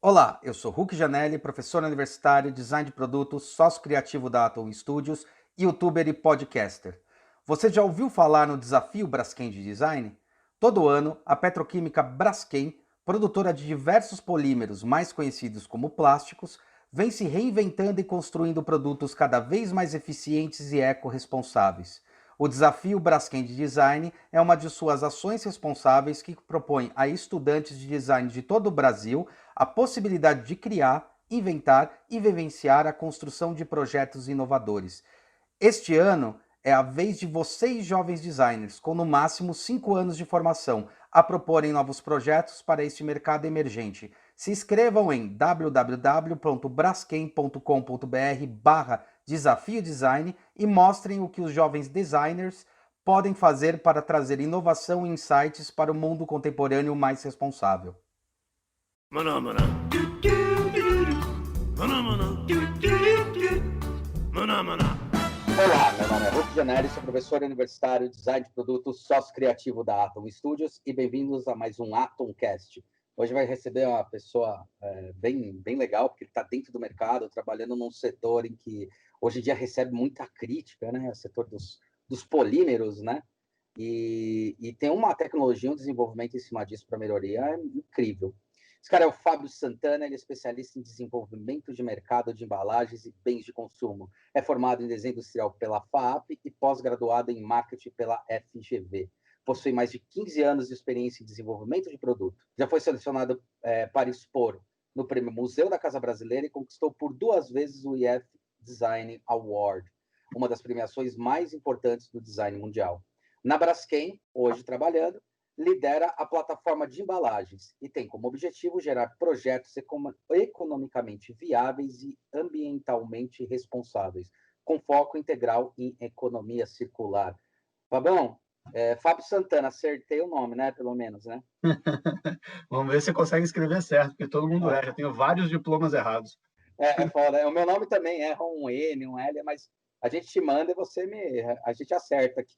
Olá, eu sou Hulk Janelli, professor universitário, design de produtos, sócio criativo da Atom Studios, youtuber e podcaster. Você já ouviu falar no desafio Braskem de Design? Todo ano, a petroquímica Braskem, produtora de diversos polímeros mais conhecidos como plásticos, vem se reinventando e construindo produtos cada vez mais eficientes e ecorresponsáveis. O desafio Braskem de Design é uma de suas ações responsáveis que propõe a estudantes de design de todo o Brasil a possibilidade de criar, inventar e vivenciar a construção de projetos inovadores. Este ano é a vez de vocês, jovens designers, com no máximo 5 anos de formação, a proporem novos projetos para este mercado emergente. Se inscrevam em www.braskem.com.br/desafio design e mostrem o que os jovens designers podem fazer para trazer inovação e insights para o mundo contemporâneo mais responsável. Maná, maná. Maná, maná. Maná, maná. Olá, meu nome é Hulk Janelli, sou professor universitário, design de produtos, sócio criativo da Atom Studios e bem-vindos a mais um Atomcast. Hoje vai receber uma pessoa bem legal, porque ele está dentro do mercado, trabalhando num setor em que hoje em dia recebe muita crítica, né? O setor dos polímeros, né? E tem uma tecnologia, um desenvolvimento em cima disso para melhoria incrível. Esse cara é o Fábio Santana, ele é especialista em desenvolvimento de mercado de embalagens e bens de consumo. É formado em desenho industrial pela FAAP e pós-graduado em marketing pela FGV. Possui mais de 15 anos de experiência em desenvolvimento de produto. Já foi selecionado para expor no Prêmio Museu da Casa Brasileira e conquistou por 2 vezes o IF Design Award, uma das premiações mais importantes do design mundial. Na Braskem, hoje trabalhando, lidera a plataforma de embalagens e tem como objetivo gerar projetos economicamente viáveis e ambientalmente responsáveis, com foco integral em economia circular. Fabão, Fábio Santana, acertei o nome, né? Pelo menos, né? Vamos ver se você consegue escrever certo, porque todo mundo erra. Eu tenho vários diplomas errados. É foda. O meu nome também erra um N, um L, mas a gente te manda e a gente acerta aqui.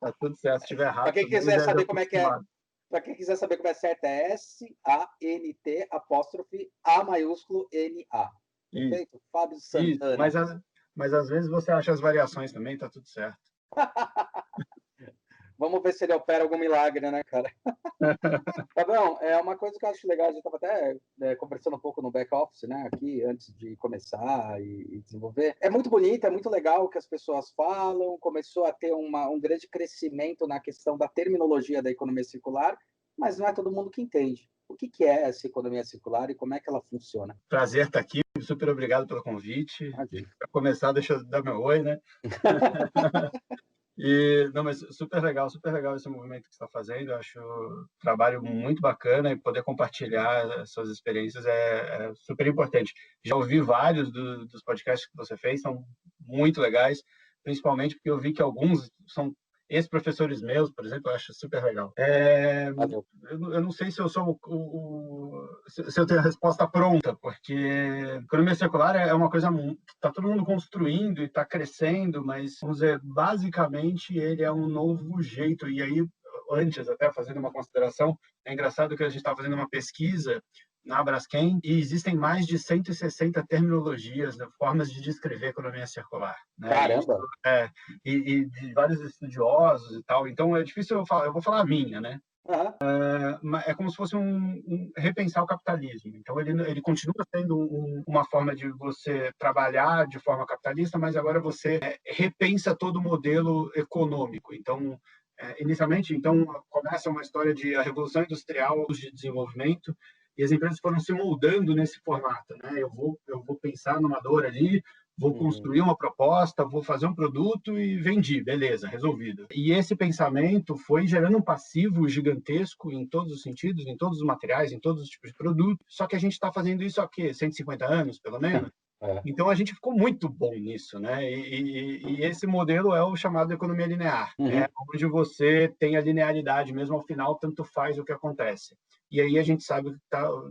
Tá tudo certo. Se tiver Para errado, quem também quiser já saber tô como é que é, acostumado. para quem quiser saber como é certo, é S-A-N-T apóstrofe A maiúsculo N-A. Isso, Perfeito? Fábio isso. Santana. Mas às vezes você acha as variações também, tá tudo certo. Vamos ver se ele opera algum milagre, né, cara? Fabião, é uma coisa que eu acho legal, a gente estava até conversando um pouco no back-office, né, aqui, antes de começar e desenvolver. É muito bonito, é muito legal o que as pessoas falam, começou a ter um grande crescimento na questão da terminologia da economia circular, mas não é todo mundo que entende. O que é essa economia circular e como é que ela funciona? Prazer estar aqui. Super obrigado pelo convite. Para começar, deixa eu dar meu oi, né? Não, mas super legal esse movimento que você está fazendo. Eu acho um trabalho muito bacana e poder compartilhar as suas experiências é super importante. Já ouvi vários dos podcasts que você fez, são muito legais, principalmente porque eu vi que alguns são ex-professores meus, por exemplo, eu acho super legal. Eu não sei se eu sou se eu tenho a resposta pronta, porque economia circular é uma coisa que está todo mundo construindo e está crescendo, mas, vamos dizer, basicamente ele é um novo jeito. E aí, antes, até fazendo uma consideração, é engraçado que a gente está fazendo uma pesquisa na Braskem e existem mais de 160 terminologias, né, formas de descrever economia circular, né? Caramba! E de vários estudiosos e tal. Então é difícil eu vou falar a minha, né? Uhum. É como se fosse repensar o capitalismo. Então ele continua sendo uma forma de você trabalhar de forma capitalista, mas agora você repensa todo o modelo econômico. Então inicialmente, então começa uma história de a revolução industrial de desenvolvimento e as empresas foram se moldando nesse formato, né? Eu vou pensar numa dor ali, vou construir uma proposta, vou fazer um produto e vendi, beleza, resolvido. E esse pensamento foi gerando um passivo gigantesco em todos os sentidos, em todos os materiais, em todos os tipos de produto. Só que a gente está fazendo isso há quê? 150 anos, pelo menos? Então a gente ficou muito bom nisso, né? E esse modelo é o chamado economia linear, onde você tem a linearidade mesmo ao final, tanto faz o que acontece. E aí a gente sabe que a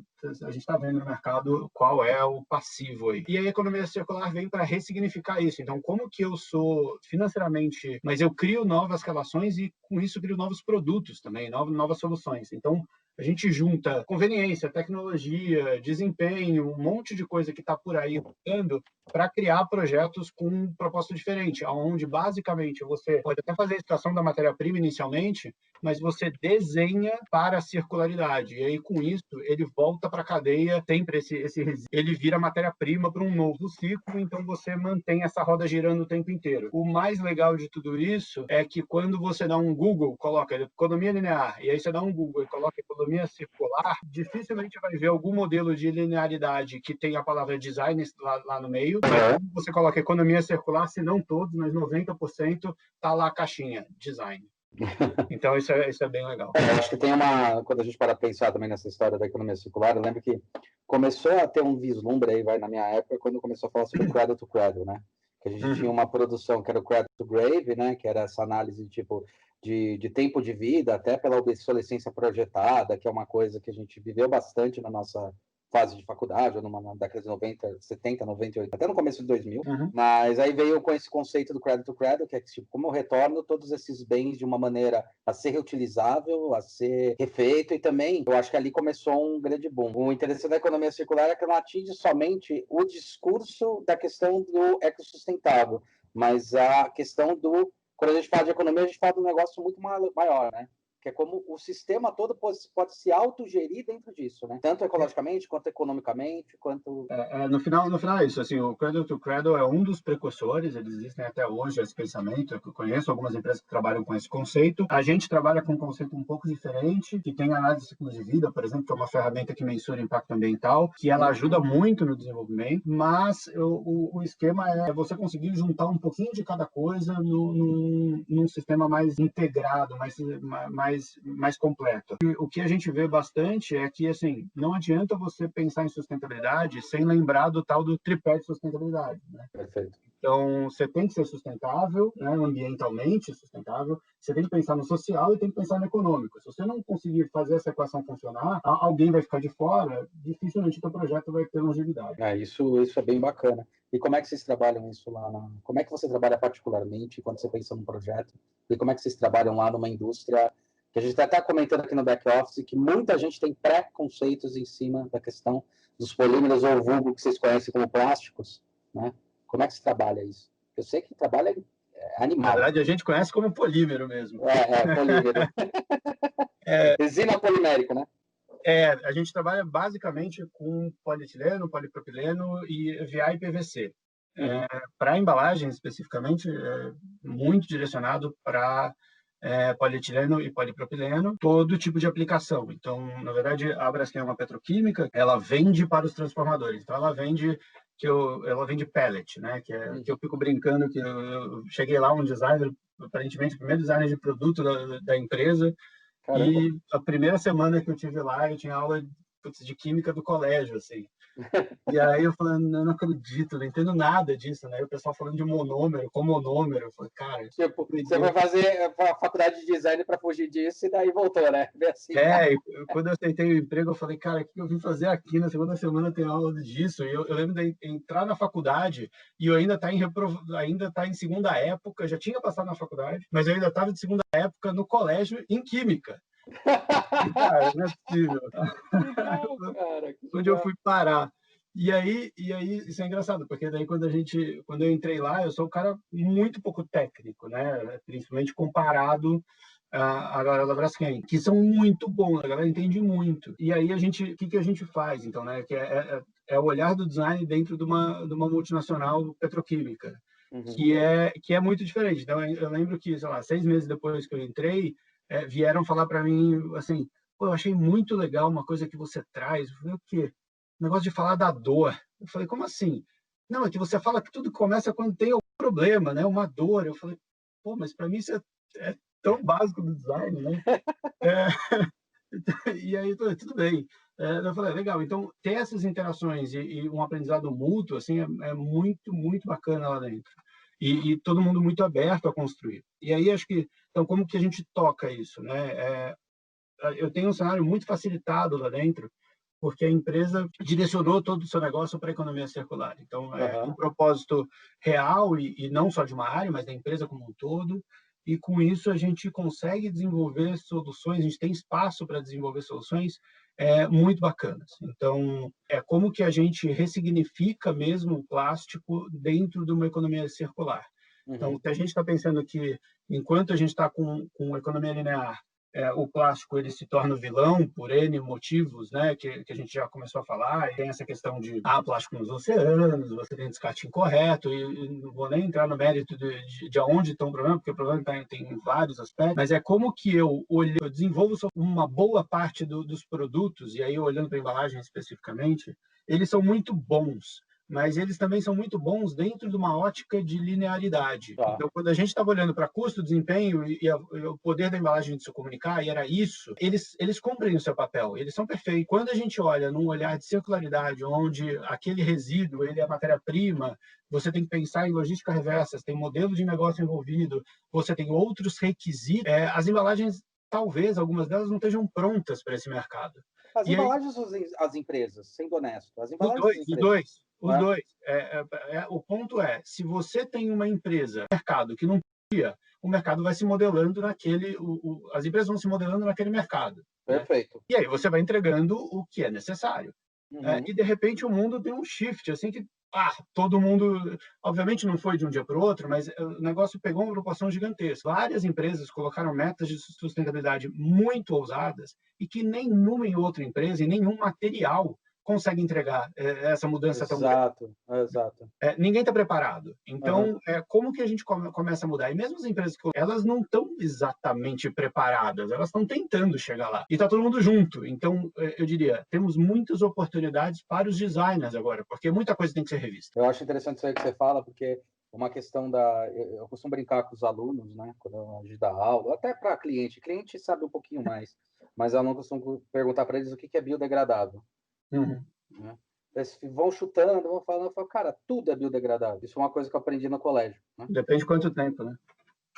gente está vendo no mercado qual é o passivo aí. E a economia circular vem para ressignificar isso. Então, como que eu sou financeiramente, mas eu crio novas relações e com isso crio novos produtos também, novas soluções. Então, a gente junta conveniência, tecnologia, desempenho, um monte de coisa que está por aí rodando para criar projetos com um propósito diferente, onde basicamente você pode até fazer a extração da matéria-prima inicialmente, mas você desenha para a circularidade. E aí, com isso, ele volta para a cadeia, sempre esse resíduo. Ele vira matéria-prima para um novo ciclo, então você mantém essa roda girando o tempo inteiro. O mais legal de tudo isso é que quando você dá um Google, coloca economia linear, e aí você dá um Google e coloca economia circular, dificilmente vai ver algum modelo de linearidade que tem a palavra design lá no meio. Mas você coloca economia circular, se não todos, mas 90%, tá lá a caixinha, design. Então, isso é bem legal. Eu acho que tem uma... Quando a gente para pensar também nessa história da economia circular, eu lembro que começou a ter um vislumbre aí, na minha época, quando começou a falar sobre cradle to cradle, né? Que a gente tinha uma produção que era o cradle to grave, né? Que era essa análise, tipo, de tempo de vida, até pela obsolescência projetada, que é uma coisa que a gente viveu bastante na nossa fase de faculdade, ou na década de 90, 70, 98, até no começo de 2000, mas aí veio com esse conceito do cradle to cradle, que é tipo, como eu retorno todos esses bens de uma maneira a ser reutilizável, a ser refeito, e também eu acho que ali começou um grande boom. O interessante da economia circular é que não atinge somente o discurso da questão do ecossustentável, mas a questão do... Quando a gente fala de economia, a gente fala de um negócio muito maior, né? Que é como o sistema todo pode se autogerir dentro disso, né? Tanto ecologicamente, quanto economicamente, quanto... No final é isso. Assim, o Cradle to Cradle é um dos precursores, eles existem até hoje, esse pensamento. Eu conheço algumas empresas que trabalham com esse conceito. A gente trabalha com um conceito um pouco diferente, que tem análise de ciclo de vida, por exemplo, que é uma ferramenta que mensura impacto ambiental, que ela ajuda muito no desenvolvimento, mas o esquema é você conseguir juntar um pouquinho de cada coisa num sistema mais integrado, mais completo. E o que a gente vê bastante é que, assim, não adianta você pensar em sustentabilidade sem lembrar do tal do tripé de sustentabilidade, né? Perfeito. Então, você tem que ser sustentável, né, ambientalmente sustentável, você tem que pensar no social e tem que pensar no econômico. Se você não conseguir fazer essa equação funcionar, alguém vai ficar de fora, dificilmente o teu projeto vai ter longevidade. Isso é bem bacana. E como é que vocês trabalham isso lá? Como é que você trabalha particularmente quando você pensa num projeto? E como é que vocês trabalham lá numa indústria que a gente está comentando aqui no back-office, que muita gente tem preconceitos em cima da questão dos polímeros ou vulgo que vocês conhecem como plásticos, né? Como é que se trabalha isso? Eu sei que trabalha animal. Na verdade, a gente conhece como polímero mesmo. Polímero. Resina polimérico, né? A gente trabalha basicamente com polietileno, polipropileno e EVA e PVC. Para embalagens, especificamente, muito direcionado para polietileno e polipropileno, todo tipo de aplicação. Então, na verdade, a Braskem é uma petroquímica, ela vende para os transformadores. Então, ela vende pellet, né? Que eu fico brincando que eu cheguei lá, um designer, aparentemente o primeiro designer de produto da empresa. Caramba. E a primeira semana que eu tive lá, eu tinha aula de química do colégio, assim. E aí eu falei, não acredito, não entendo nada disso, né? E o pessoal falando de monômero, comonômero. Eu falei, cara... Tipo, você vai fazer a faculdade de design para fugir disso e daí voltou, né? Assim, quando eu aceitei o emprego, eu falei, cara, o que eu vim fazer aqui? Na segunda semana tem aula disso. E eu lembro de entrar na faculdade e eu ainda tá em segunda época, já tinha passado na faculdade, mas eu ainda estava de segunda época no colégio em química. Cara, não é possível. Onde eu fui parar? E aí isso é engraçado, porque daí quando eu entrei lá, eu sou um cara muito pouco técnico, né? Principalmente comparado a galera da Braskem, que são muito bons, a galera entende muito. E aí o que a gente faz, então, né? Que é o olhar do design dentro de uma multinacional petroquímica, que é muito diferente. Então, eu lembro que, sei lá, 6 meses depois que eu entrei, vieram falar para mim assim, pô, eu achei muito legal uma coisa que você traz. Eu falei, o quê? O negócio de falar da dor. Eu falei, como assim? Não, é que você fala que tudo começa quando tem algum problema, né? Uma dor. Eu falei, pô, mas para mim isso é tão básico do design, né? E aí, tudo bem. Eu falei, legal, então ter essas interações e um aprendizado mútuo, assim, é muito, muito bacana lá dentro. E todo mundo muito aberto a construir. E aí, acho que, então, como que a gente toca isso, né? Eu tenho um cenário muito facilitado lá dentro, porque a empresa direcionou todo o seu negócio para a economia circular. Então, um propósito real, e não só de uma área, mas da empresa como um todo. e com isso a gente consegue desenvolver soluções, a gente tem espaço para desenvolver soluções muito bacanas. Então, é como que a gente ressignifica mesmo o plástico dentro de uma economia circular. Então, se a gente está pensando que, enquanto a gente está com economia linear, o plástico ele se torna o vilão por N motivos, né, que a gente já começou a falar, e tem essa questão de plástico nos oceanos, você tem descarte incorreto, e não vou nem entrar no mérito de onde está o problema, porque o problema tem vários aspectos, mas é como que eu desenvolvo uma boa parte dos produtos, e aí olhando para a embalagem especificamente, eles são muito bons, mas eles também são muito bons dentro de uma ótica de linearidade. Tá. Então, quando a gente estava olhando para custo, desempenho e o poder da embalagem de se comunicar, e era isso, eles cumprem o seu papel, eles são perfeitos. Quando a gente olha num olhar de circularidade, onde aquele resíduo ele é a matéria-prima, você tem que pensar em logística reversa, tem modelo de negócio envolvido, você tem outros requisitos, as embalagens, talvez, algumas delas não estejam prontas para esse mercado. As E aí, embalagens ou as empresas, sendo honesto? As os embalagens dois, das os empresas. dois, os Né? dois. O ponto é, se você tem uma empresa, mercado que não cria, o mercado vai se modelando naquele, as empresas vão se modelando naquele mercado. Né? Perfeito. E aí você vai entregando o que é necessário. E de repente o mundo tem um shift, assim que todo mundo, obviamente não foi de um dia para o outro, mas o negócio pegou uma proporção gigantesca. Várias empresas colocaram metas de sustentabilidade muito ousadas e que nenhuma em outra empresa e nenhum material consegue entregar essa mudança tão grande. Exato. Ninguém está preparado. Então, como que a gente começa a mudar? E mesmo as empresas, elas não estão exatamente preparadas, elas estão tentando chegar lá. E está todo mundo junto. Então, eu diria, temos muitas oportunidades para os designers agora, porque muita coisa tem que ser revista. Eu acho interessante isso aí que você fala, porque uma questão da... Eu costumo brincar com os alunos, né? Quando a gente dá aula, até para cliente. Cliente sabe um pouquinho mais, mas eu não costumo perguntar para eles o que é biodegradável. Uhum. Né? Eles vão chutando, vão falando, eu falo, cara, tudo é biodegradável. Isso é uma coisa que eu aprendi no colégio. Né? Depende de quanto tempo, né?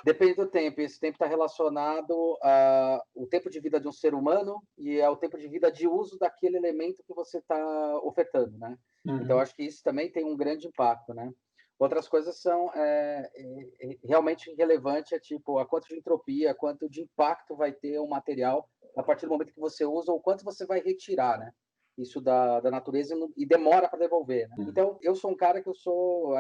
Depende do tempo. Esse tempo está relacionado ao tempo de vida de um ser humano e ao tempo de vida de uso daquele elemento que você está ofertando, né? Uhum. Então, acho que isso também tem um grande impacto, né? Outras coisas são realmente relevantes, tipo a quanto de entropia, quanto de impacto vai ter o material a partir do momento que você usa ou quanto você vai retirar, né? Isso da natureza e demora para devolver, né? Então, eu sou um cara que eu sou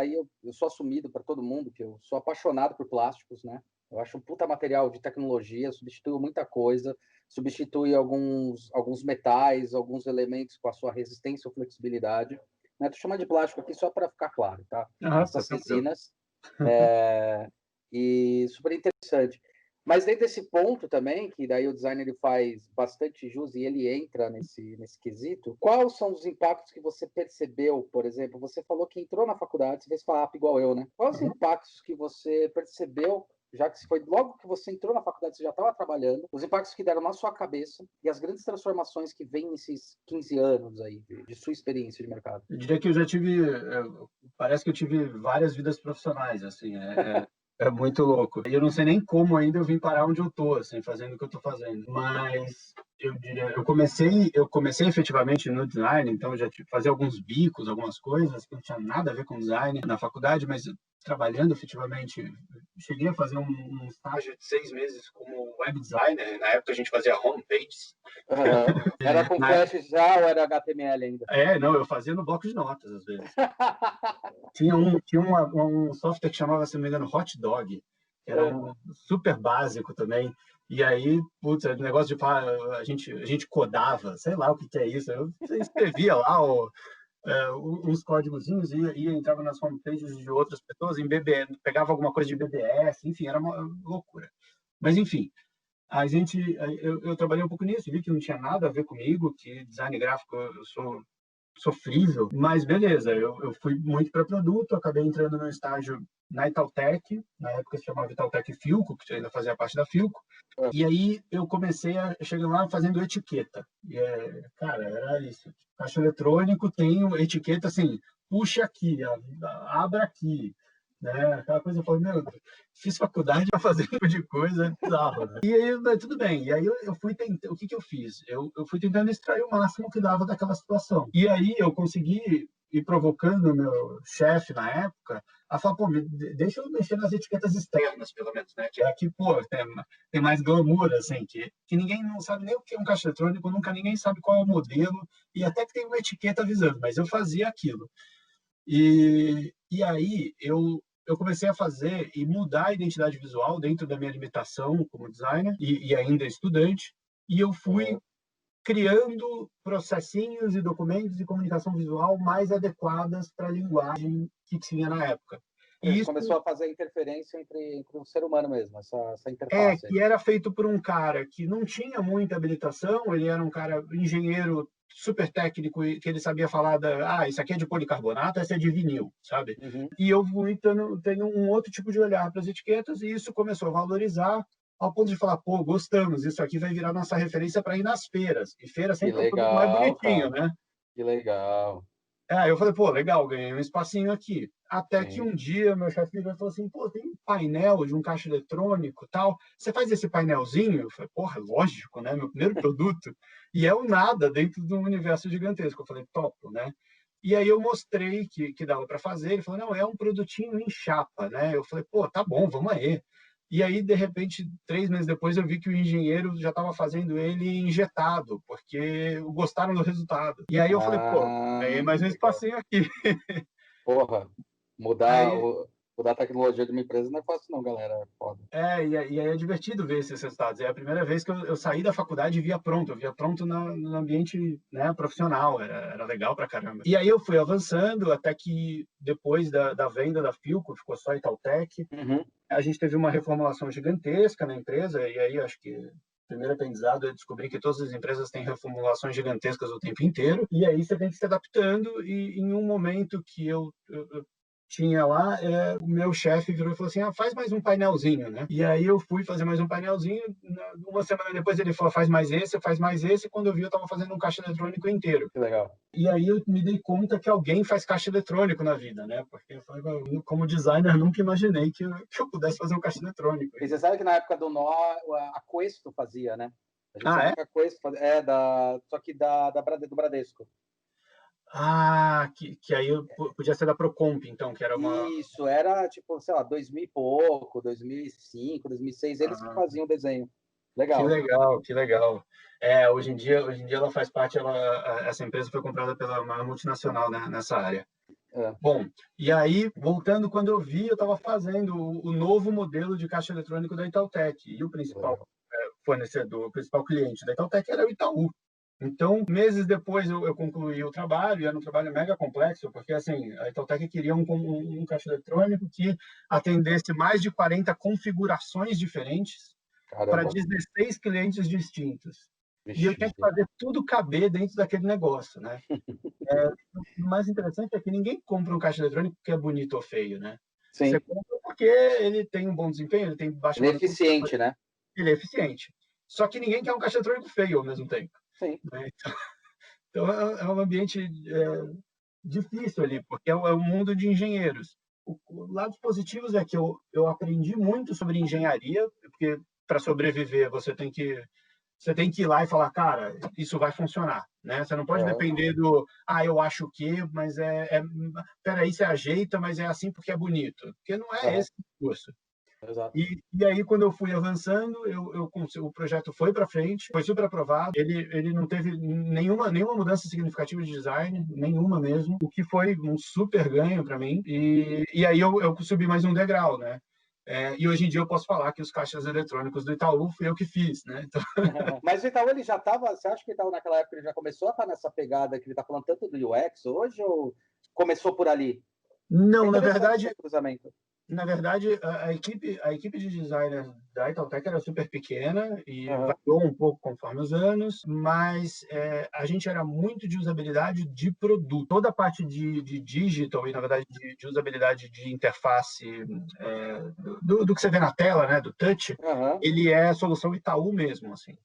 assumido para todo mundo, que eu sou apaixonado por plásticos, né? Eu acho um puta material de tecnologia, substitui muita coisa, substitui alguns metais, alguns elementos com a sua resistência ou flexibilidade. Né? Tô chamando de plástico aqui só para ficar claro, tá? Essas resinas. E super interessante. Mas dentro desse ponto também, que daí o designer ele faz bastante jus e ele entra nesse quesito, quais são os impactos que você percebeu, por exemplo? Você falou que entrou na faculdade, você fez FAAP igual eu, né? Quais os impactos que você percebeu, já que foi logo que você entrou na faculdade, você já estava trabalhando, os impactos que deram na sua cabeça e as grandes transformações que vêm nesses 15 anos aí de sua experiência de mercado? Eu diria que eu já tive, parece que eu tive várias vidas profissionais, assim, é muito louco. E eu não sei nem como ainda eu vim parar onde eu tô, assim, fazendo o que eu tô fazendo. Mas eu diria, eu comecei efetivamente no design, então eu já fazia alguns bicos, algumas coisas que não tinha nada a ver com design na faculdade, mas trabalhando efetivamente, cheguei a fazer um estágio de 6 meses como web designer. Na época a gente fazia homepages. Era com Flash já ou era HTML ainda? Não, eu fazia no bloco de notas, às vezes. Tinha um software que chamava, se não me engano, Hot Dog, que era um super básico também. E aí, putz, o negócio de a gente codava, sei lá o que é isso. Eu escrevia lá uns códigozinhos e entrava nas homepages de outras pessoas, pegava alguma coisa de BBS, enfim, era uma loucura. Mas, enfim, eu trabalhei um pouco nisso, vi que não tinha nada a ver comigo, que design gráfico eu sou sofrível, mas beleza, eu fui muito para produto, acabei entrando no estágio na Itautec, na época se chamava Itautec Filco, que ainda fazia parte da Filco, e aí eu comecei a chegar lá fazendo etiqueta, e cara, era isso, caixa eletrônico tem etiqueta assim, puxa aqui, abra aqui, né? Aquela coisa, eu falei, meu, fiz faculdade para fazer esse tipo de coisa, bizarro, né? E aí, tudo bem. E aí eu fui tentando, o que eu fiz? Eu fui tentando extrair o máximo que dava daquela situação. E aí eu consegui e provocando o meu chefe na época a falar, pô, deixa eu mexer nas etiquetas externas, pelo menos, né? Que aqui, pô, tem mais glamour, assim, que ninguém não sabe nem o que é um caixa eletrônico, nunca ninguém sabe qual é o modelo, e até que tem uma etiqueta avisando, mas eu fazia aquilo. E aí eu comecei a fazer e mudar a identidade visual dentro da minha limitação como designer e ainda estudante, e eu fui criando processinhos e documentos de comunicação visual mais adequadas para a linguagem que tinha na época. E Você isso começou a fazer a interferência entre o ser humano mesmo, essa é interface. que era feito por um cara que não tinha muita habilitação, ele era um cara engenheiro super técnico e que ele sabia falar isso aqui é de policarbonato, essa é de vinil, sabe? Uhum. E eu fui tendo um outro tipo de olhar para as etiquetas e isso começou a valorizar ao ponto de falar, pô, gostamos, isso aqui vai virar nossa referência para ir nas feiras. E feira Que sempre é um produto mais legal, bonitinho, cara. né? Que legal. Eu falei, pô, legal, ganhei um espacinho aqui. Até que Sim. um dia meu chefe me falou assim, pô, tem um painel de um caixa eletrônico e tal, você faz esse painelzinho? Eu falei, porra, lógico, né? Meu primeiro produto. E é um nada dentro de um universo gigantesco. Eu falei, topo, né? E aí eu mostrei que dava para fazer. Ele falou, não, é um produtinho em chapa, né? Eu falei, pô, tá bom, vamos aí. E aí, de repente, 3 meses depois, eu vi que o engenheiro já estava fazendo ele injetado, porque gostaram do resultado. E aí eu falei, pô, ganhei mais um Legal. espacinho aqui. Porra, mudar, Aí, mudar a tecnologia de uma empresa não é fácil não, galera. É foda. e aí é divertido ver esses resultados. É a primeira vez que eu saí da faculdade e via pronto. Eu via pronto no ambiente, né, profissional. Era legal pra caramba. E aí eu fui avançando até que depois da venda da Philco, ficou só Itautec, Uhum. a gente teve uma reformulação gigantesca na empresa. E aí acho que o primeiro aprendizado é descobrir que todas as empresas têm reformulações gigantescas o tempo inteiro. E aí você tem que se adaptando. E em um momento que eu tinha lá, o meu chefe virou e falou assim, faz mais um painelzinho, né? E aí eu fui fazer mais um painelzinho, uma semana depois ele falou, faz mais esse, e quando eu vi eu estava fazendo um caixa eletrônico inteiro. Que legal. E aí eu me dei conta que alguém faz caixa eletrônico na vida, né? Porque eu falei, como designer, nunca imaginei que eu pudesse fazer um caixa eletrônico. E você sabe que na época do Nó, a Questo fazia, né? A gente Ah, sabe é? que a Questo fazia, só que do Bradesco. Que aí podia ser da Procomp, então, que era uma... Isso, era tipo, sei lá, 2000 e pouco, 2005, 2006, eles que Ah, faziam o desenho. que Legal. legal, que legal. Hoje em dia ela faz parte, essa empresa foi comprada pela uma multinacional, né, nessa área. É, Bom, e aí, voltando, quando eu vi, eu estava fazendo o novo modelo de caixa eletrônico da Itautec, e o que principal legal. fornecedor, o principal cliente da Itautec era o Itaú. Então, meses depois eu concluí o trabalho, e era um trabalho mega complexo, porque assim, a Itautec queria um caixa eletrônico que atendesse mais de 40 configurações diferentes para Caramba. 16 clientes distintos. E eu tinha Vixe. que fazer tudo caber dentro daquele negócio, né? O mais interessante é que ninguém compra um caixa eletrônico porque é bonito ou feio, né? Você Sim. compra porque ele tem um bom desempenho, ele tem baixa Ele é manutenção, eficiente, né? ele é eficiente. Só que ninguém quer um caixa eletrônico feio ao mesmo tempo, Sim. né? Então é um ambiente difícil ali, porque é um mundo de engenheiros. Lados positivos é que eu aprendi muito sobre engenharia, porque para sobreviver você tem que ir lá e falar, cara, isso vai funcionar, né? Você não pode Uhum. depender eu acho que, mas peraí, você ajeita, mas é assim porque é bonito. Porque não é Uhum. esse o curso. Exato. E aí, quando eu fui avançando, o projeto foi para frente, foi super aprovado. Ele não teve nenhuma mudança significativa de design, nenhuma mesmo, o que foi um super ganho para mim. E aí eu subi mais um degrau, né? E hoje em dia eu posso falar que os caixas eletrônicos do Itaú fui eu que fiz, né? Então, Mas o Itaú, ele já estava. Você acha que o Itaú, naquela época, ele já começou a estar nessa pegada que ele está falando tanto do UX hoje, ou começou por ali? É não, na interessante esse verdade, cruzamento. a equipe de designers da Itautec era super pequena e Uhum. variou um pouco conforme os anos, mas a gente era muito de usabilidade de produto. Toda a parte de digital e, na verdade, de usabilidade de interface do que você vê na tela, né, do touch, Uhum. ele é a solução Itaú mesmo, assim.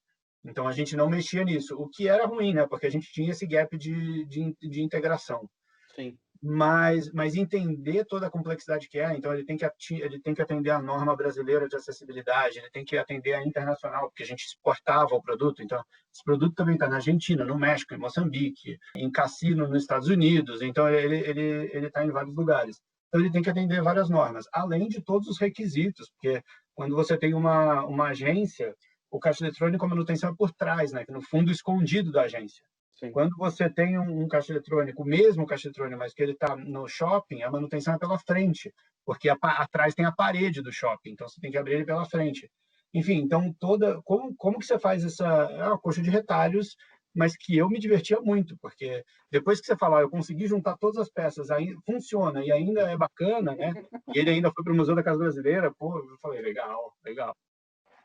Então, a gente não mexia nisso, o que era ruim, né, porque a gente tinha esse gap de integração. Sim. mas entender toda a complexidade que é. Então, ele tem que atender a norma brasileira de acessibilidade, ele tem que atender a internacional, porque a gente exportava o produto. Então, esse produto também está na Argentina, no México, em Moçambique, em cassino nos Estados Unidos. Então, ele está em vários lugares. Então, ele tem que atender várias normas, além de todos os requisitos, porque quando você tem uma agência, o caixa eletrônico, a manutenção é por trás, né? Que no fundo escondido da agência. Sim. Quando você tem um caixa eletrônico, o mesmo caixa eletrônico, mas que ele está no shopping, a manutenção é pela frente, porque atrás tem a parede do shopping, então você tem que abrir ele pela frente. Enfim, então como que você faz essa uma coxa de retalhos, mas que eu me divertia muito, porque depois que você falar, eu consegui juntar todas as peças, aí funciona e ainda é bacana, né? E ele ainda foi para o Museu da Casa Brasileira, pô, eu falei, legal, legal.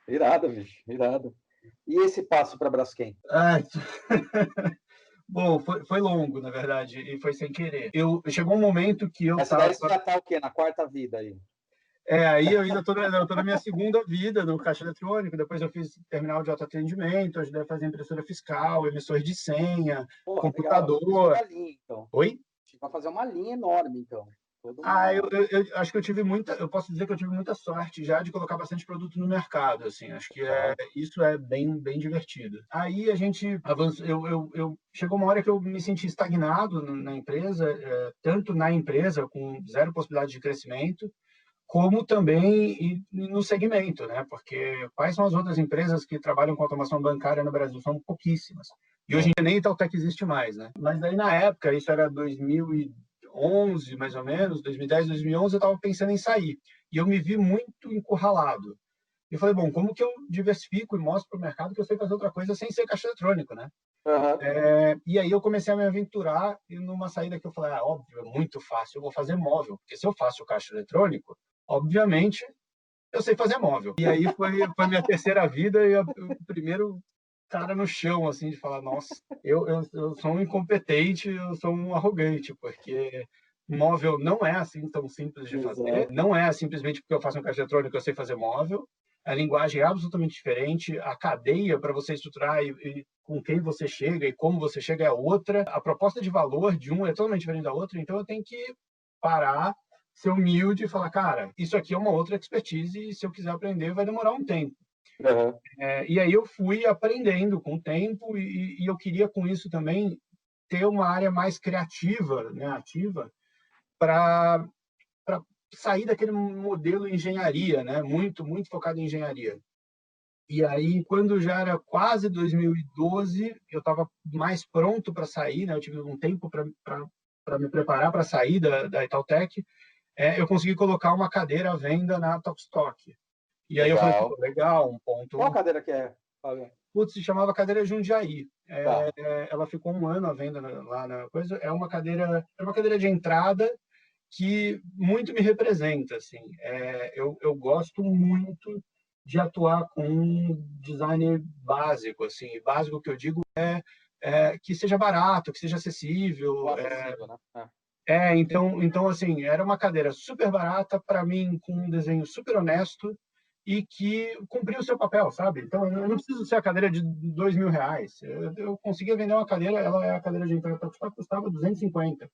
Irado, bicho, irado. E esse passo para Braskem? Bom, foi longo, na verdade, e foi sem querer. Chegou um momento que eu Essa daí você já tá o quê? Na quarta vida aí? Aí eu ainda estou na minha segunda vida no caixa eletrônico, depois eu fiz terminal de autoatendimento, ajudei a fazer impressora fiscal, emissor de senha, Porra, computador. legal. Uma linha, então. Oi? Vai fazer uma linha enorme, então. Eu acho que eu posso dizer que eu tive muita sorte já de colocar bastante produto no mercado, assim, acho que isso é bem divertido. Aí a gente avançou, chegou uma hora que eu me senti estagnado na empresa, tanto na empresa, com zero possibilidade de crescimento, como também no segmento, né? Porque quais são as outras empresas que trabalham com automação bancária no Brasil? São pouquíssimas. E hoje em dia nem Itautec existe mais, né? Mas daí na época, isso era 2011, mais ou menos, 2010, 2011, eu estava pensando em sair. E eu me vi muito encurralado. E eu falei, bom, como que eu diversifico e mostro para o mercado que eu sei fazer outra coisa sem ser caixa eletrônico, né? Uhum. E aí eu comecei a me aventurar e numa saída que eu falei, óbvio, é muito fácil, eu vou fazer móvel. Porque se eu faço o caixa eletrônico, obviamente, eu sei fazer móvel. E aí foi a minha terceira vida e o primeiro cara no chão, assim, de falar, nossa, eu sou um incompetente, eu sou um arrogante, porque móvel não é assim tão simples de fazer, não é simplesmente porque eu faço um caixa eletrônico que eu sei fazer móvel, a linguagem é absolutamente diferente, a cadeia para você estruturar e com quem você chega e como você chega é outra, a proposta de valor de um é totalmente diferente da outra, então eu tenho que parar, ser humilde e falar, cara, isso aqui é uma outra expertise e se eu quiser aprender vai demorar um tempo. Uhum. E aí eu fui aprendendo com o tempo e eu queria com isso também ter uma área mais criativa, né, ativa, para sair daquele modelo engenharia, né, muito focado em engenharia. E aí, quando já era quase 2012, eu estava mais pronto para sair, né, eu tive um tempo para me preparar para sair da Itautec, eu consegui colocar uma cadeira à venda na Topstock. E aí eu falei, pô, legal, um ponto. Qual cadeira que é? Putz, se chamava cadeira Jundiaí. Tá. Ela ficou um ano à venda lá na coisa. É uma cadeira de entrada que muito me representa, assim. Eu gosto muito de atuar com um designer básico, assim. Básico que eu digo que seja barato, que seja acessível. Acessível, né? Então, assim, era uma cadeira super barata, para mim, com um desenho super honesto e que cumpriu o seu papel, sabe? Então, eu não preciso ser a cadeira de R$ 2.000. Eu conseguia vender uma cadeira, ela é a cadeira de entrada, custava 250.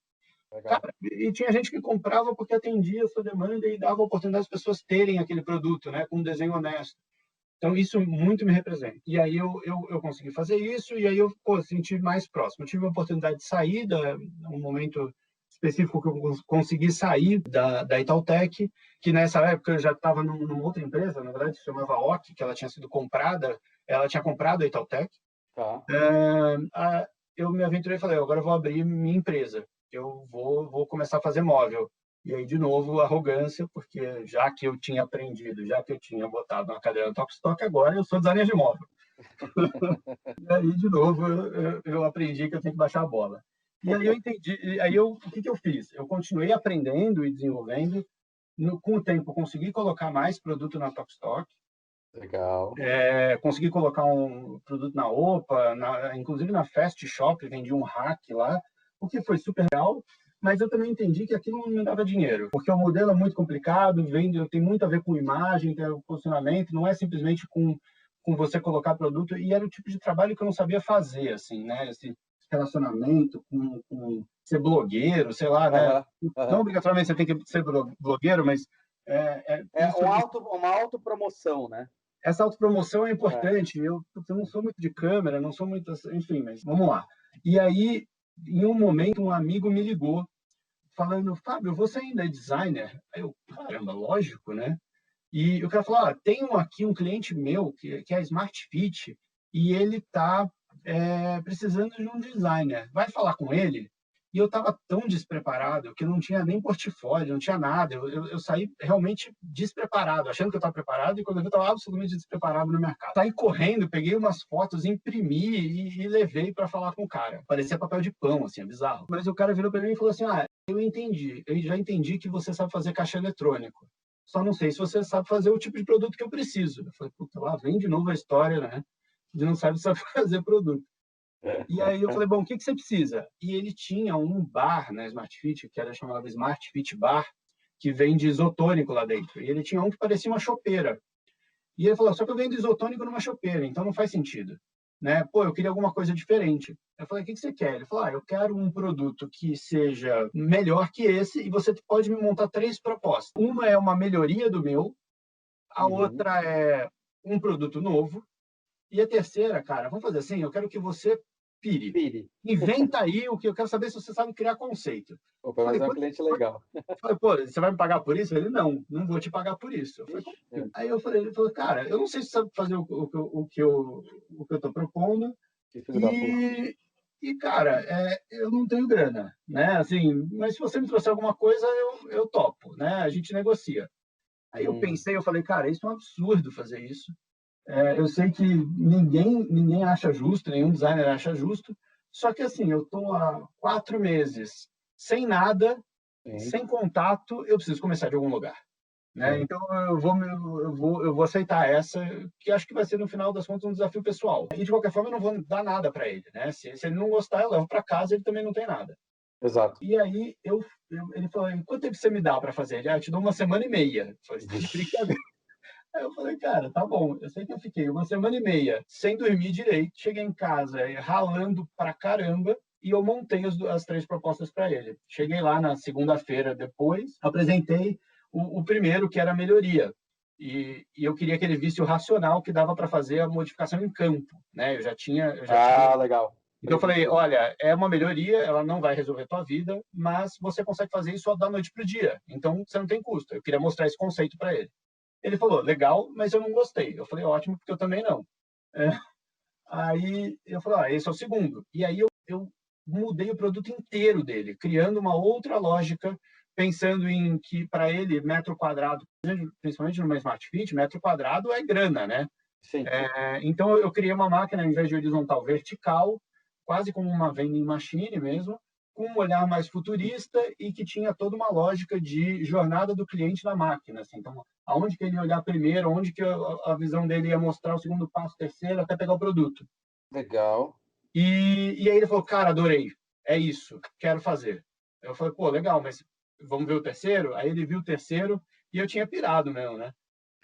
Cara, e tinha gente que comprava porque atendia a sua demanda e dava a oportunidade das pessoas terem aquele produto, né, com um desenho honesto. Então, isso muito me representa. E aí eu consegui fazer isso e aí eu senti mais próximo. Eu tive a oportunidade de sair, um momento específico que eu consegui sair da Itautec, que nessa época eu já estava numa outra empresa, na verdade, se chamava OC, que ela tinha sido comprada, ela tinha comprado a Itautec. Tá. Eu me aventurei e falei, agora eu vou abrir minha empresa, eu vou começar a fazer móvel. E aí, de novo, arrogância, porque já que eu tinha aprendido, já que eu tinha botado uma cadeira no Topstock, agora eu sou designer de móvel. E aí, de novo, eu aprendi que eu tenho que baixar a bola. E aí eu entendi, o que eu fiz? Eu continuei aprendendo e desenvolvendo, com o tempo consegui colocar mais produto na Topstock, Legal. consegui colocar um produto na OPA, inclusive na Fast Shop, vendi um hack lá, o que foi super legal, mas eu também entendi que aquilo não me dava dinheiro, porque o modelo é muito complicado, tem muito a ver com imagem, tem o posicionamento, não é simplesmente com você colocar produto, e era o tipo de trabalho que eu não sabia fazer, assim, né? Esse relacionamento com ser blogueiro, sei lá, né? Aham, Não aham. obrigatoriamente você tem que ser blogueiro, mas É isso, uma autopromoção, né? essa autopromoção é É. importante. Putz, eu não sou muito de câmera, não sou muito, enfim, mas vamos lá. E aí, em um momento, um amigo me ligou falando, Fábio, você ainda é designer? Aí eu, caramba, lógico, né? E o cara falou, tem aqui um cliente meu, que é a Smart Fit, e ele está precisando de um designer. Vai falar com ele? E eu estava tão despreparado que não tinha nem portfólio, não tinha nada. Eu saí realmente despreparado, achando que eu estava preparado, e quando eu vi, eu estava absolutamente despreparado no mercado. Saí correndo, peguei umas fotos, imprimi e levei para falar com o cara. Parecia papel de pão, assim, é bizarro. Mas o cara virou para mim e falou assim, eu já entendi que você sabe fazer caixa eletrônico. Só não sei se você sabe fazer o tipo de produto que eu preciso. Eu falei, puta, lá vem de novo a história, né? De não sabe fazer produto. E aí eu falei, bom, o que você precisa? E ele tinha um bar na Smart Fit, que era chamado Smart Fit Bar, que vende isotônico lá dentro. E ele tinha um que parecia uma chopeira. E ele falou, só que eu vendo isotônico numa chopeira, então não faz sentido. Né? Pô, eu queria alguma coisa diferente. Eu falei, o que você quer? Ele falou, eu quero um produto que seja melhor que esse e você pode me montar 3 propostas. Uma é uma melhoria do meu, a Uhum. outra é um produto novo, e a terceira, cara, vamos fazer assim, eu quero que você pire. Pire. Inventa aí o que eu quero saber se você sabe criar conceito. Opa, mas Falei, é um cliente legal. pô, você vai me pagar por isso? Ele, não vou te pagar por isso. Eu falei, Ixi, é. aí eu falei, ele falou, cara, eu não sei se você sabe fazer o que eu estou propondo, Que filho da puta. e cara, eu não tenho grana, né? Assim, mas se você me trouxer alguma coisa, eu topo, né? A gente negocia. Aí eu Hum, pensei, eu falei, cara, isso é um absurdo fazer isso. Eu sei que ninguém acha justo, nenhum designer acha justo, só que assim, eu estou há 4 meses sem nada, sim, sem contato, eu preciso começar de algum lugar. Né? sim. Então eu vou aceitar essa, que acho que vai ser no final das contas um desafio pessoal. E de qualquer forma eu não vou dar nada para ele, né? Se ele não gostar, eu levo para casa, ele também não tem nada. Exato. E aí ele falou, quanto tempo você me dá para fazer? Ele, eu te dou 1 semana e meia. Eu falei, tá de Vixe. brincadeira. Aí eu falei, cara, tá bom. Eu sei que eu fiquei 1 semana e meia sem dormir direito, cheguei em casa ralando pra caramba. E eu montei as 3 propostas para ele. Cheguei lá na segunda-feira depois, apresentei o primeiro, que era a melhoria. E eu queria que ele visse o racional que dava para fazer a modificação em campo. Né? Eu já tinha. Ah, legal. Então eu falei, Preventivo. olha, é uma melhoria, ela não vai resolver a tua vida, mas você consegue fazer isso da noite para o dia. Então você não tem custo. Eu queria mostrar esse conceito para ele. Ele falou, legal, mas eu não gostei. Eu falei, ótimo, porque eu também não. É, aí eu falei, esse é o segundo. E aí eu mudei o produto inteiro dele, criando uma outra lógica, pensando em que, para ele, metro quadrado, principalmente numa Smart Fit, metro quadrado é grana, né? Sim. Então eu criei uma máquina, ao invés de horizontal, vertical, quase como uma vending machine mesmo, com um olhar mais futurista e que tinha toda uma lógica de jornada do cliente na máquina. Assim. Então, aonde que ele ia olhar primeiro, onde que a visão dele ia mostrar o segundo passo, terceiro, até pegar o produto. Legal. E aí ele falou, cara, adorei, é isso, quero fazer. Eu falei, pô, legal, mas vamos ver o terceiro? Aí ele viu o terceiro e eu tinha pirado mesmo, né?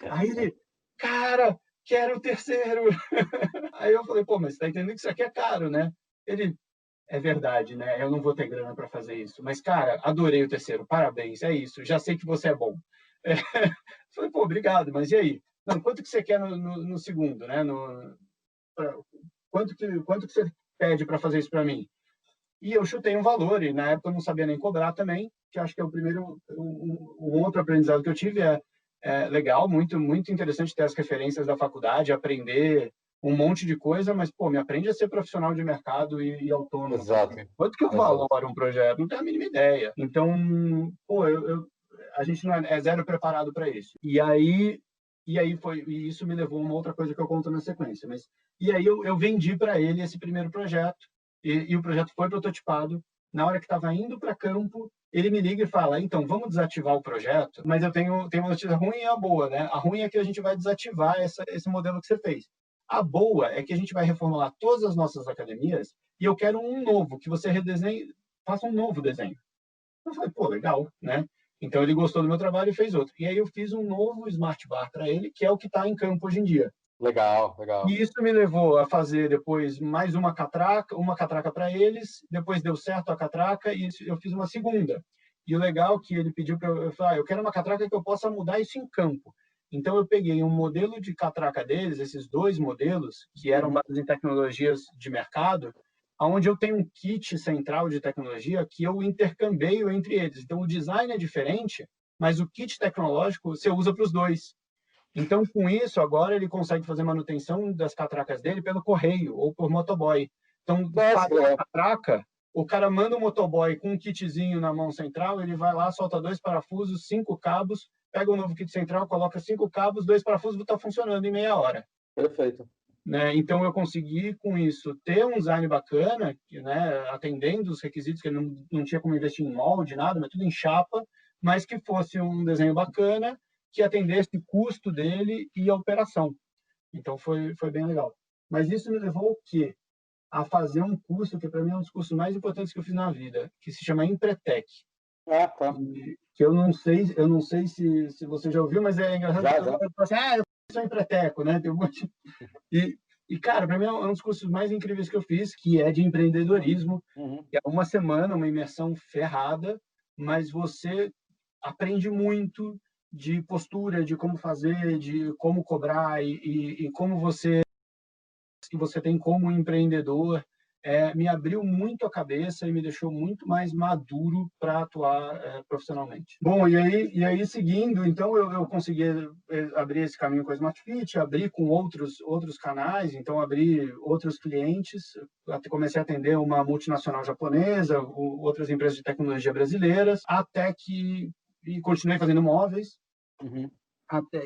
Aí ele, cara, quero o terceiro. Aí eu falei, pô, mas você tá entendendo que isso aqui é caro, né? Ele, é verdade, né? Eu não vou ter grana para fazer isso. Mas, cara, adorei o terceiro, parabéns, é isso, já sei que você é bom. É. Falei, pô, obrigado, mas e aí? Não, quanto que você quer no segundo, né? Quanto que você pede para fazer isso para mim? E eu chutei um valor, e na época eu não sabia nem cobrar também, que acho que é o primeiro, um outro aprendizado que eu tive legal, muito, muito interessante ter as referências da faculdade, aprender um monte de coisa, mas, pô, me aprende a ser profissional de mercado e autônomo Exato. também. Quanto que eu Exato. valoro um projeto? Não tenho a mínima ideia. Então, pô, a gente não é zero preparado para isso. E isso me levou a uma outra coisa que eu conto na sequência. E aí eu vendi para ele esse primeiro projeto, e o projeto foi prototipado. Na hora que estava indo para campo, ele me liga e fala, então, vamos desativar o projeto, mas eu tenho uma notícia ruim e a boa, né? A ruim é que a gente vai desativar esse modelo que você fez. A boa é que a gente vai reformular todas as nossas academias e eu quero um novo, que você redesenhe, faça um novo desenho. Eu falei, pô, legal, né? Então ele gostou do meu trabalho e fez outro. E aí eu fiz um novo Smart Bar para ele, que é o que está em campo hoje em dia. Legal, legal. E isso me levou a fazer depois mais uma catraca para eles, depois deu certo a catraca e eu fiz uma segunda. E o legal é que ele pediu para eu falar, eu quero uma catraca que eu possa mudar isso em campo. Então eu peguei um modelo de catraca deles, esses dois modelos, que eram baseados em tecnologias de mercado, onde eu tenho um kit central de tecnologia que eu intercambio entre eles. Então o design é diferente, mas o kit tecnológico você usa para os dois. Então, com isso, agora ele consegue fazer manutenção das catracas dele pelo correio ou por motoboy. Então, parou a catraca, o cara manda um motoboy com um kitzinho na mão central, ele vai lá, solta 2 parafusos, 5 cabos, pega um novo kit central, coloca 5 cabos, 2 parafusos, está funcionando em meia hora. Perfeito. Né? Então, eu consegui, com isso, ter um design bacana, né, atendendo os requisitos, que não tinha como investir em molde, nada, mas tudo em chapa, mas que fosse um desenho bacana, que atendesse o custo dele e a operação. Então, foi bem legal. Mas isso me levou o quê? A fazer um curso, que para mim é um dos cursos mais importantes que eu fiz na vida, que se chama Empretec. Ah, tá. Que eu não sei se você já ouviu, mas é engraçado. Já. Eu falo assim, eu sou empreteco, né? Tem um monte... E, cara, para mim é um dos cursos mais incríveis que eu fiz, que é de empreendedorismo. Que é uma semana, uma imersão ferrada, mas você aprende muito de postura, de como fazer, de como cobrar e como você tem como empreendedor. Me abriu muito a cabeça e me deixou muito mais maduro para atuar profissionalmente. Bom, e aí seguindo, então eu consegui abrir esse caminho com a Smart Fit, abrir com outros canais, então abri outros clientes, comecei a atender uma multinacional japonesa, outras empresas de tecnologia brasileiras, até que e continuei fazendo móveis,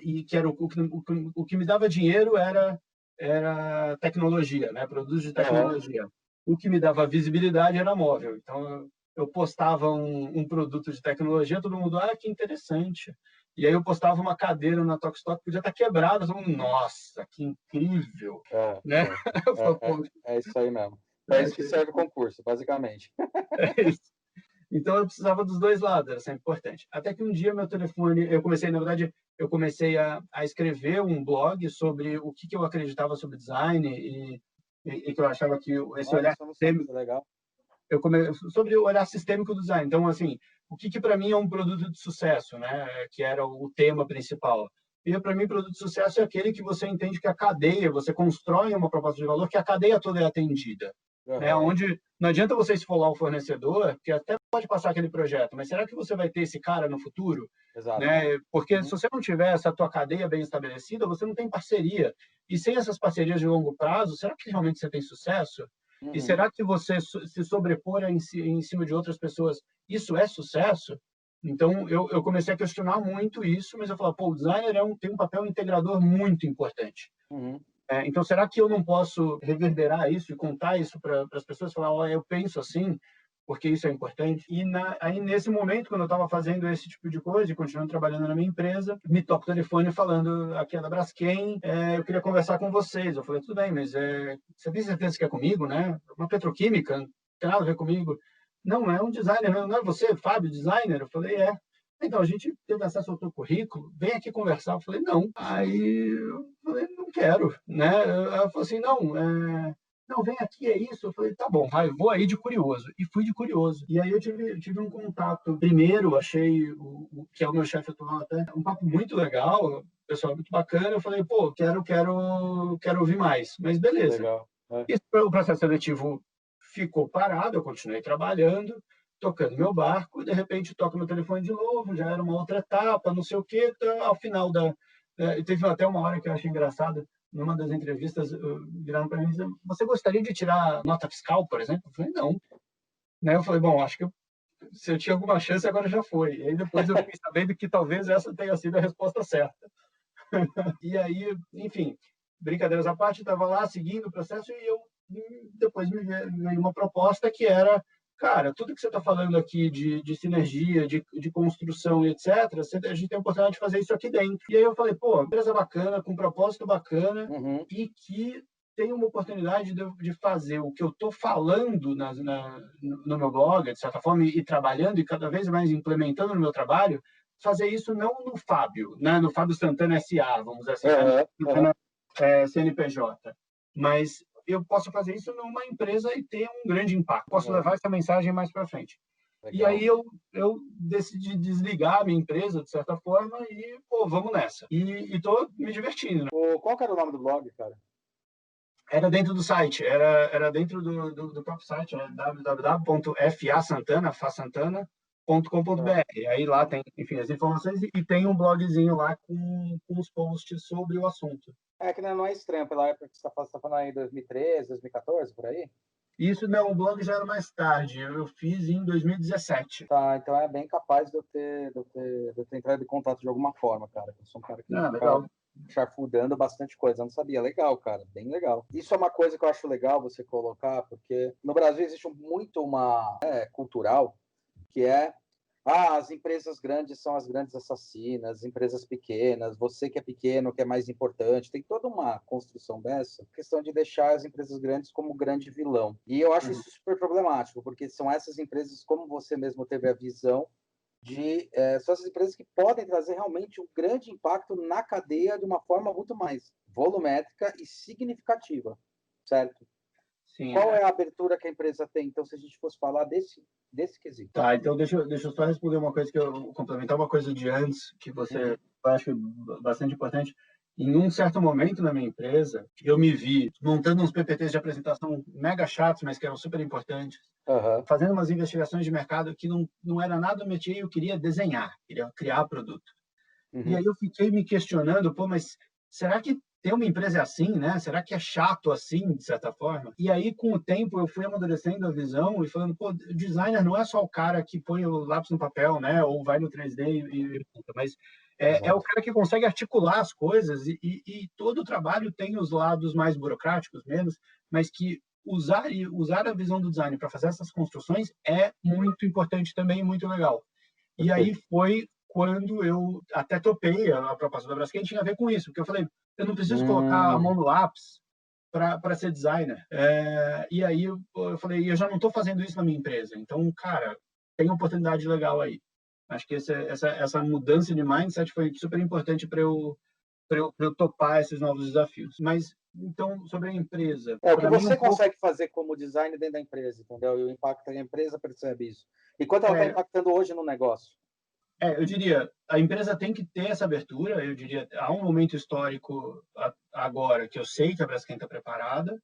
e que era o que me dava dinheiro era tecnologia, né? Produtos de tecnologia. O que me dava visibilidade era móvel. Então, eu postava um produto de tecnologia, todo mundo, que interessante. E aí eu postava uma cadeira na Tokstok que podia estar quebrada, todo mundo, nossa, que incrível. Né? É isso aí mesmo. É isso que serve o concurso, basicamente. É isso. Então, eu precisava dos dois lados, era sempre importante. Até que um dia, meu telefone... Eu comecei a escrever um blog sobre o que eu acreditava sobre design e que eu achava que esse olhar sistêmico... Legal. Sobre o olhar sistêmico do design. Então, assim, o que para mim é um produto de sucesso, né? Que era o tema principal. E, para mim, produto de sucesso é aquele que você entende que a cadeia, você constrói uma proposta de valor que a cadeia toda é atendida. Né? Onde não adianta você esfolar o fornecedor, que até pode passar aquele projeto, mas será que você vai ter esse cara no futuro? Exato. Né? Porque se você não tiver essa tua cadeia bem estabelecida, você não tem parceria. E sem essas parcerias de longo prazo, será que realmente você tem sucesso? E será que você se sobrepor em cima de outras pessoas, isso é sucesso? Então, eu comecei a questionar muito isso, mas eu falava, o designer tem um papel integrador muito importante. Então, será que eu não posso reverberar isso e contar isso para as pessoas? Falar, eu penso assim, porque isso é importante. E aí, nesse momento, quando eu estava fazendo esse tipo de coisa e continuando trabalhando na minha empresa, me toca o telefone falando, aqui é da Braskem, eu queria conversar com vocês. Eu falei, tudo bem, mas você tem certeza que é comigo, né? Uma petroquímica, não tem nada a ver comigo. Não é um designer, não é você, Fábio, designer? Eu falei, Então, a gente teve acesso ao teu currículo, vem aqui conversar. Eu falei, não. Aí eu falei, não quero, né? Ela falou assim, não, vem aqui, é isso. Eu falei, tá bom, vou aí de curioso. E fui de curioso. E aí eu tive um contato. Primeiro, achei que é o meu chefe atual até, um papo muito legal, pessoal muito bacana. Eu falei, quero ouvir mais. Mas beleza. Legal. E o processo seletivo ficou parado, eu continuei trabalhando, tocando meu barco, e de repente toco meu telefone de novo, já era uma outra etapa, não sei o quê, ao final teve até uma hora que eu achei engraçado, numa das entrevistas, viraram para mim e disseram, você gostaria de tirar nota fiscal, por exemplo? Eu falei, não. Né? Eu falei, bom, acho que se eu tinha alguma chance, agora já foi. E aí depois eu fiquei sabendo que talvez essa tenha sido a resposta certa. E aí, enfim, brincadeiras à parte, estava lá seguindo o processo e depois me veio uma proposta que era, cara, tudo que você está falando aqui de sinergia, de construção e etc., a gente tem a oportunidade de fazer isso aqui dentro. E aí eu falei, empresa bacana, com propósito bacana, e que tem uma oportunidade de fazer o que eu estou falando no meu blog, de certa forma, e trabalhando e cada vez mais implementando no meu trabalho, fazer isso não no Fábio, né? No Fábio Santana S.A., vamos dizer assim, CNPJ. Mas eu posso fazer isso numa empresa e ter um grande impacto. Posso levar essa mensagem mais para frente. Legal. E aí eu decidi desligar a minha empresa, de certa forma, e, pô, vamos nessa. E tô me divertindo, né? Qual que era o nome do blog, cara? Era dentro do site, era dentro do próprio site, né? www.fasantana.com.br. Aí lá tem, enfim, as informações e tem um blogzinho lá com os posts sobre o assunto. É que não é estranho, pela época que você está falando aí, 2013, 2014, por aí? Isso não, o blog já era mais tarde, eu fiz em 2017. Tá, então é bem capaz de eu ter entrado em contato de alguma forma, cara. Eu sou um cara que Legal. charfudando bastante coisa. Eu não sabia. Legal, cara. Bem legal. Isso é uma coisa que eu acho legal você colocar, porque no Brasil existe muito uma cultural que é as empresas grandes são as grandes assassinas, as empresas pequenas, você que é pequeno, que é mais importante. Tem toda uma construção dessa, questão de deixar as empresas grandes como grande vilão. E eu acho isso super problemático, porque são essas empresas, como você mesmo teve a visão, são essas empresas que podem trazer realmente um grande impacto na cadeia de uma forma muito mais volumétrica e significativa, certo? Sim, Qual é a abertura que a empresa tem? Então, se a gente fosse falar desse quesito. Tá, então deixa eu só responder uma coisa que eu complementar uma coisa de antes que você acho bastante importante. Em um certo momento na minha empresa, eu me vi montando uns PPTs de apresentação mega chatos, mas que eram super importantes, fazendo umas investigações de mercado que não era nada do métier, eu queria desenhar, queria criar produto. E aí eu fiquei me questionando, pô, mas será que ter uma empresa é assim, né? Será que é chato assim, de certa forma? E aí, com o tempo, eu fui amadurecendo a visão e falando, pô, designer não é só o cara que põe o lápis no papel, né? Ou vai no 3D mas é o cara que consegue articular as coisas e todo o trabalho tem os lados mais burocráticos, menos, mas que usar a visão do design para fazer essas construções é muito importante também, muito legal. E aí foi quando eu até topei a proposta da Braskem, tinha a ver com isso, porque eu falei, eu não preciso colocar a mão no lápis para ser designer. E aí eu falei, eu já não estou fazendo isso na minha empresa, então, cara, tem uma oportunidade legal aí. Acho que essa mudança de mindset foi super importante para eu topar esses novos desafios. Mas, então, sobre a empresa... o que você consegue fazer como design dentro da empresa, entendeu? E o impacto que a empresa percebe isso. E quanto ela está impactando hoje no negócio? Eu diria, a empresa tem que ter essa abertura, eu diria, há um momento histórico agora que eu sei que a Braskem está preparada.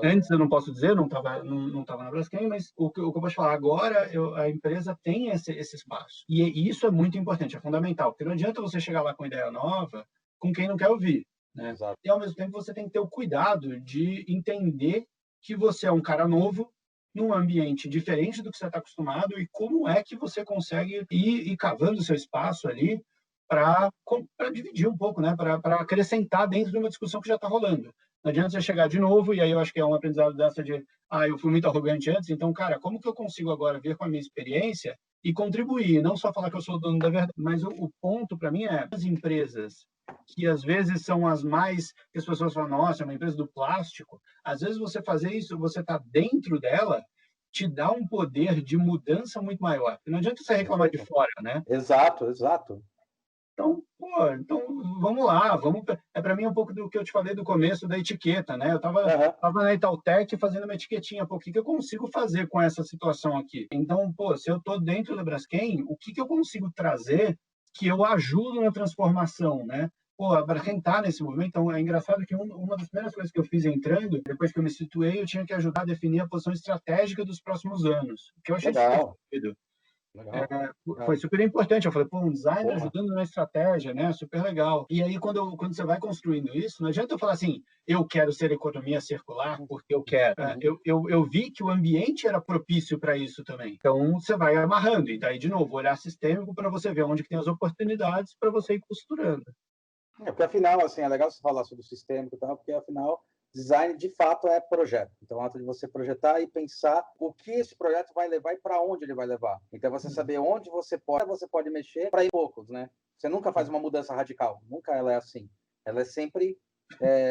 Antes eu não posso dizer, não tava na Braskem, mas o que eu posso falar agora, a empresa tem esse espaço. E isso é muito importante, é fundamental, porque não adianta você chegar lá com ideia nova com quem não quer ouvir, né? Exato. E ao mesmo tempo você tem que ter o cuidado de entender que você é um cara novo, num ambiente diferente do que você está acostumado e como é que você consegue ir cavando o seu espaço ali para dividir um pouco, né? Para acrescentar dentro de uma discussão que já está rolando. Não adianta você chegar de novo, e aí eu acho que é um aprendizado dessa de eu fui muito arrogante antes, então, cara, como que eu consigo agora vir com a minha experiência e contribuir? Não só falar que eu sou o dono da verdade, mas o ponto para mim é as empresas que às vezes são as mais que as pessoas falam, nossa, é uma empresa do plástico. Às vezes você fazer isso, você está dentro dela, te dá um poder de mudança muito maior. Não adianta você reclamar de fora, né? Exato, exato. Então, vamos lá, para mim um pouco do que eu te falei do começo da etiqueta, né? Eu tava na Itautec fazendo uma etiquetinha, o que eu consigo fazer com essa situação aqui? Então, se eu estou dentro da Braskem, o que eu consigo trazer que eu ajudo na transformação, né? A Braskem está nesse movimento, então é engraçado que uma das primeiras coisas que eu fiz entrando, depois que eu me situei, eu tinha que ajudar a definir a posição estratégica dos próximos anos, que eu achei super sentido. Foi super importante. Eu falei, um designer ajudando na estratégia, né? Super legal. E aí, quando você vai construindo isso, não adianta eu falar assim, eu quero ser economia circular porque eu quero. Eu vi que o ambiente era propício para isso também. Então, você vai amarrando. E daí, de novo, olhar sistêmico para você ver onde que tem as oportunidades para você ir costurando. Porque, afinal, assim, é legal você falar sobre o sistêmico e tal, porque, afinal, design, de fato, é projeto. Então, o ato de você projetar e pensar o que esse projeto vai levar e para onde ele vai levar. Então, você saber onde você pode mexer para ir poucos, né? Você nunca faz uma mudança radical. Nunca ela é assim. Ela é sempre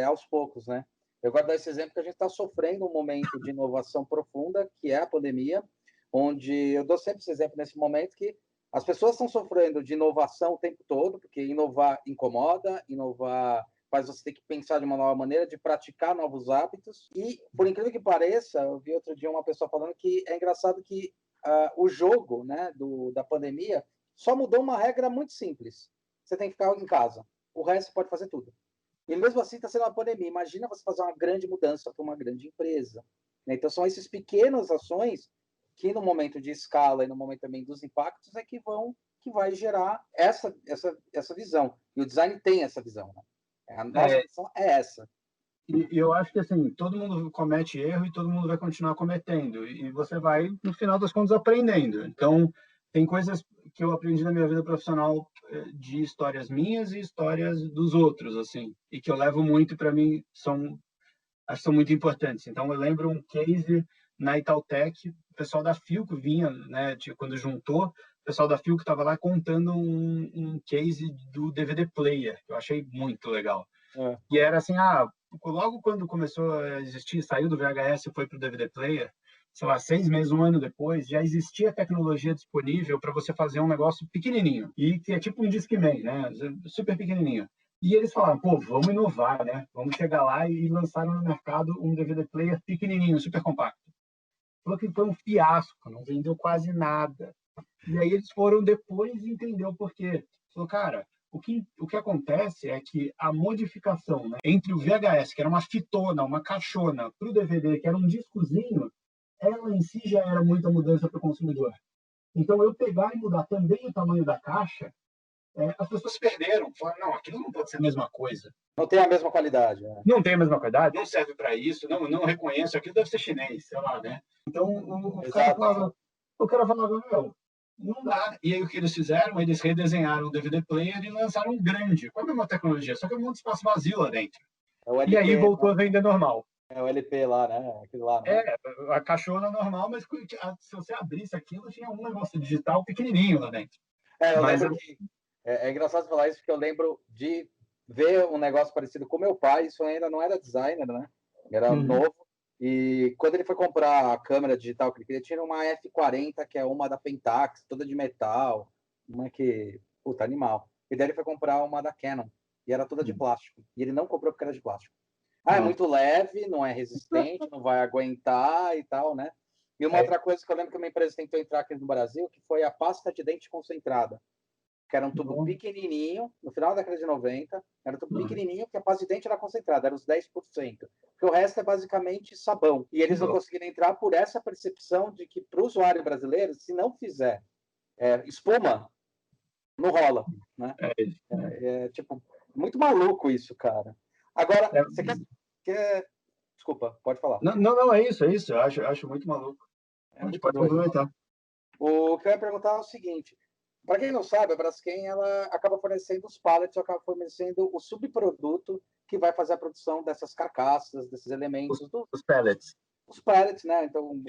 aos poucos, né? Eu gosto de dar esse exemplo que a gente está sofrendo um momento de inovação profunda, que é a pandemia, onde eu dou sempre esse exemplo nesse momento que as pessoas estão sofrendo de inovação o tempo todo, porque inovar incomoda, inovar faz você ter que pensar de uma nova maneira, de praticar novos hábitos. E, por incrível que pareça, eu vi outro dia uma pessoa falando que é engraçado que o jogo, né, da pandemia só mudou uma regra muito simples. Você tem que ficar em casa. O resto você pode fazer tudo. E mesmo assim está sendo uma pandemia. Imagina você fazer uma grande mudança para uma grande empresa. Então, são essas pequenas ações que, no momento de escala e no momento também dos impactos, é que vai gerar essa visão. E o design tem essa visão. Né? A nossa visão é essa. E eu acho que, assim, todo mundo comete erro e todo mundo vai continuar cometendo. E você vai, no final das contas, aprendendo. Então, tem coisas que eu aprendi na minha vida profissional de histórias minhas e histórias dos outros, assim, e que eu levo muito, para mim, acho que são muito importantes. Então, eu lembro um case na Itautec, o pessoal da Philco vinha, né, quando juntou, o pessoal da Philco estava lá contando um case do DVD player, que eu achei muito legal. E era assim, logo quando começou a existir, saiu do VHS e foi para o DVD player, sei lá, 6 meses, 1 ano depois, já existia tecnologia disponível para você fazer um negócio pequenininho, e que é tipo um Discman, né, super pequenininho. E eles falaram, pô, vamos inovar, né? Vamos chegar lá e lançaram no mercado um DVD player pequenininho, super compacto. Falou que foi um fiasco, não vendeu quase nada. E aí eles foram depois entender o porquê. Falou, cara, o que acontece é que a modificação, né, entre o VHS, que era uma fitona, uma caixona, para o DVD, que era um discozinho, ela em si já era muita mudança para o consumidor. Então, eu pegar e mudar também o tamanho da caixa, as pessoas se perderam. Falaram, não, aquilo não pode ser a mesma coisa. Não tem a mesma qualidade. Né? Não tem a mesma qualidade, não serve para isso, não reconheço, aquilo deve ser chinês, sei lá, né? Então, o cara falava, não dá. E aí o que eles fizeram? Eles redesenharam o DVD player e lançaram um grande, com a mesma tecnologia, só que um monte de espaço vazio lá dentro. LP, e aí voltou a vender normal. É o LP lá, né? Aquilo lá, né? A caixona normal, mas se você abrisse aquilo, tinha um negócio digital pequenininho lá dentro. Eu lembro que... É engraçado falar isso, porque eu lembro de ver um negócio parecido com meu pai, isso ainda não era designer, né? Era novo. E quando ele foi comprar a câmera digital que ele queria, tinha uma F40, que é uma da Pentax, toda de metal, uma que... Puta, animal. E daí ele foi comprar uma da Canon, e era toda de plástico. E ele não comprou porque era de plástico. É muito leve, não é resistente, não vai aguentar e tal, né? E uma outra coisa que eu lembro que uma empresa tentou entrar aqui no Brasil, que foi a pasta de dente concentrada, que era um tubo pequenininho, no final da década de 90, era um tubo pequenininho, que a pasta de dente era concentrada, era os 10%. Porque o resto é basicamente sabão. E eles não conseguiram entrar por essa percepção de que, para o usuário brasileiro, se não fizer espuma, não rola. Né? Tipo, muito maluco isso, cara. Agora, você quer... Desculpa, pode falar. Não, é isso. Eu acho muito maluco. A gente pode complementar. O que eu ia perguntar é o seguinte: para quem não sabe, a Braskem ela acaba fornecendo os pallets, acaba fornecendo o subproduto que vai fazer a produção dessas carcaças, desses elementos. Os pellets. Os pallets, né? Então,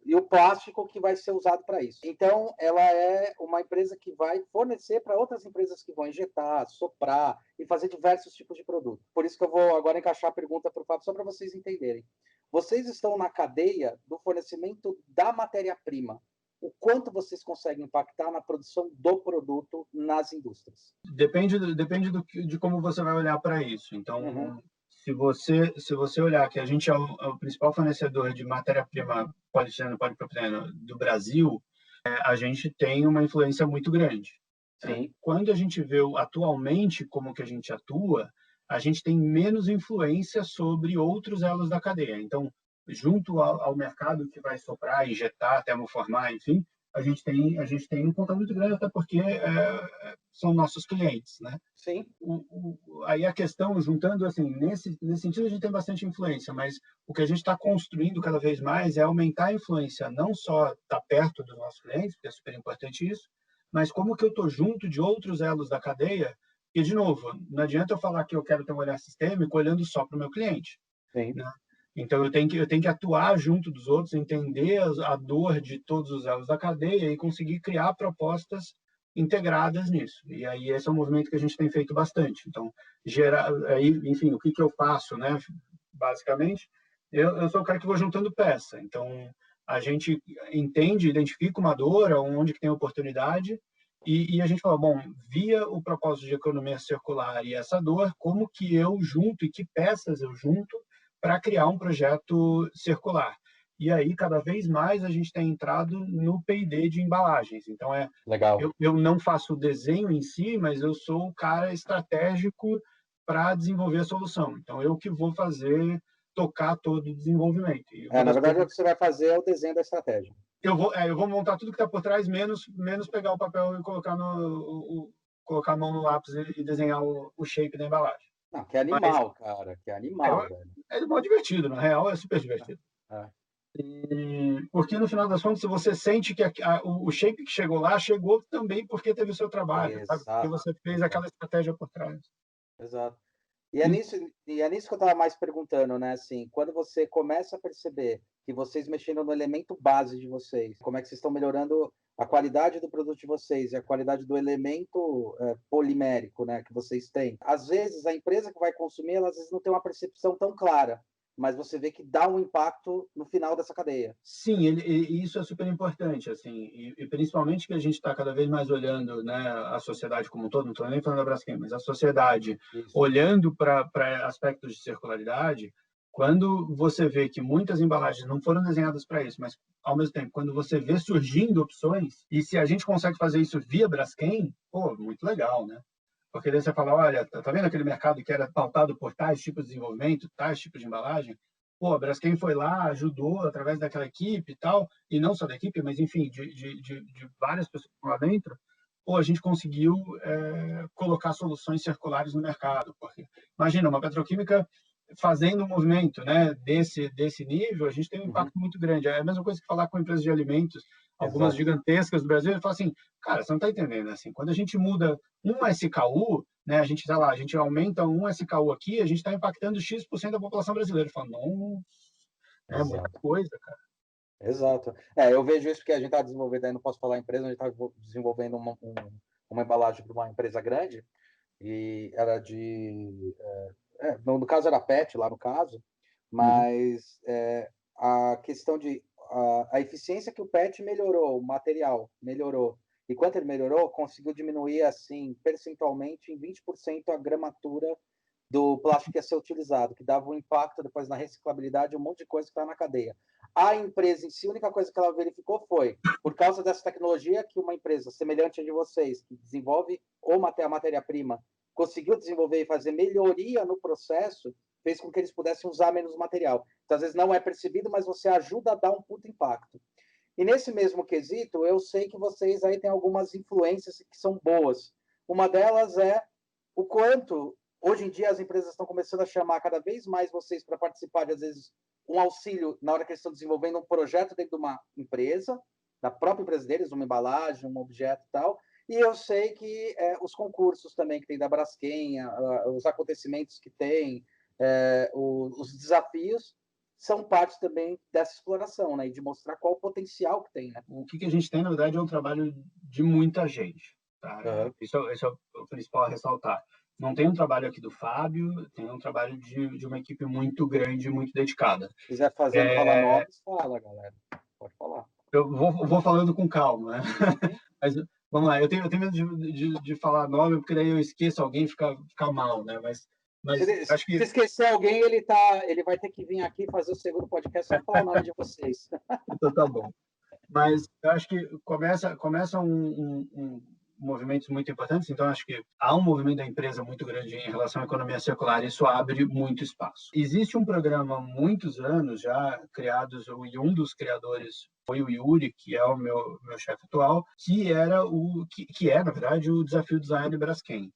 e o plástico que vai ser usado para isso. Então, ela é uma empresa que vai fornecer para outras empresas que vão injetar, soprar e fazer diversos tipos de produto. Por isso que eu vou agora encaixar a pergunta para o Fábio, só para vocês entenderem. Vocês estão na cadeia do fornecimento da matéria-prima. O quanto vocês conseguem impactar na produção do produto nas indústrias? Depende de como você vai olhar para isso. Então, se você olhar que a gente é o principal fornecedor de matéria-prima poliestireno, polipropileno do Brasil, a gente tem uma influência muito grande. Sim. Quando a gente vê atualmente como que a gente atua, a gente tem menos influência sobre outros elos da cadeia. Então, junto ao mercado que vai soprar, injetar, termoformar, enfim, a gente tem um contato muito grande, até porque são nossos clientes, né? Sim. Aí a questão, juntando assim, nesse sentido a gente tem bastante influência, mas o que a gente está construindo cada vez mais é aumentar a influência, não só estar perto dos nossos clientes, porque é super importante isso, mas como que eu estou junto de outros elos da cadeia. E, de novo, não adianta eu falar que eu quero ter um olhar sistêmico olhando só para o meu cliente. Sim. Né? Então, eu tenho que atuar junto dos outros, entender a dor de todos os elos da cadeia e conseguir criar propostas integradas nisso. E aí, esse é um movimento que a gente tem feito bastante. Então, enfim, o que eu faço, né? Basicamente, eu sou o cara que vou juntando peça. Então, a gente entende, identifica uma dor, onde que tem oportunidade, E a gente falou, bom, via o propósito de economia circular e essa dor, como que eu junto e que peças eu junto para criar um projeto circular? E aí, cada vez mais, a gente tem entrado no P&D de embalagens. Então, Legal. eu não faço o desenho em si, mas eu sou o cara estratégico para desenvolver a solução. Então, eu que vou tocar todo o desenvolvimento. E Na verdade, o que você vai fazer é o desenho da estratégia. eu vou montar tudo que está por trás, menos pegar o papel e colocar a mão no lápis e desenhar o shape da embalagem. Não, que animal, cara. Que animal, velho. É mó divertido, na real, é super divertido. Porque no final das contas você sente que o shape que chegou lá chegou também porque teve o seu trabalho, sabe? Porque você fez aquela estratégia por trás. Exato. E é nisso que eu estava mais perguntando, né? Assim, quando você começa a perceber que vocês mexendo no elemento base de vocês, como é que vocês estão melhorando a qualidade do produto de vocês e a qualidade do elemento polimérico, né, que vocês têm. Às vezes, a empresa que vai consumir, ela às vezes não tem uma percepção tão clara, mas você vê que dá um impacto no final dessa cadeia. Sim, isso é super importante, assim, e principalmente que a gente está cada vez mais olhando, né, a sociedade como um todo, não estou nem falando da Braskem, mas a sociedade olhando para aspectos de circularidade. Quando você vê que muitas embalagens não foram desenhadas para isso, mas ao mesmo tempo, quando você vê surgindo opções, e se a gente consegue fazer isso via Braskem, pô, muito legal, né? Porque daí você fala, olha, tá vendo aquele mercado que era pautado por tais tipos de desenvolvimento, tais tipos de embalagem? Pô, a Braskem foi lá, ajudou através daquela equipe e tal, e não só da equipe, mas enfim, de várias pessoas lá dentro. Pô, a gente conseguiu colocar soluções circulares no mercado. Porque, imagina, uma petroquímica fazendo um movimento, né, desse nível, a gente tem um impacto muito grande. É a mesma coisa que falar com empresas de alimentos, algumas gigantescas do Brasil, e falar assim, cara, você não está entendendo, assim, quando a gente muda um SKU, né, a gente aumenta um SKU aqui, a gente está impactando X% da população brasileira. Fala, não, é muita coisa, cara. Exato. Eu vejo isso porque a gente está desenvolvendo, aí não posso falar empresa, a gente está desenvolvendo uma embalagem para uma empresa grande, e era no caso era PET, lá no caso, mas a questão de a eficiência que o PET melhorou, o material melhorou, e quanto ele melhorou, conseguiu diminuir assim percentualmente em 20% a gramatura do plástico que ia ser utilizado, que dava um impacto depois na reciclabilidade, um monte de coisa que está na cadeia. A empresa em si, a única coisa que ela verificou foi, por causa dessa tecnologia que uma empresa semelhante a de vocês, que desenvolve a matéria-prima, conseguiu desenvolver e fazer melhoria no processo, fez com que eles pudessem usar menos material. Então, às vezes não é percebido, mas você ajuda a dar um puto impacto. E nesse mesmo quesito, eu sei que vocês aí têm algumas influências que são boas. Uma delas é o quanto, hoje em dia, as empresas estão começando a chamar cada vez mais vocês para participar de, às vezes, um auxílio na hora que eles estão desenvolvendo um projeto dentro de uma empresa, da própria empresa deles, uma embalagem, um objeto e tal. E eu sei que os concursos também que tem da Braskem, os acontecimentos que tem, os desafios, são parte também dessa exploração, né? E de mostrar qual o potencial que tem, né? O que a gente tem, na verdade, é um trabalho de muita gente. Tá? Esse é o principal a ressaltar. Não tem um trabalho aqui do Fábio, tem um trabalho de uma equipe muito grande, muito dedicada. Se quiser falar nomes, fala, galera. Pode falar. Eu vou falando com calma, né? Mas vamos lá, eu tenho medo de falar nome, porque daí eu esqueço alguém e fica mal, né? Mas acho que... Se esquecer alguém, ele vai ter que vir aqui fazer o segundo podcast só falar o nome de vocês. Então tá bom. Mas eu acho que começa movimentos muito importantes, então acho que há um movimento da empresa muito grande em relação à economia circular, e isso abre muito espaço. Existe um programa há muitos anos já criados, e um dos criadores foi o Yuri, que é o meu chefe atual, que é, na verdade, o Desafio Design Braskem.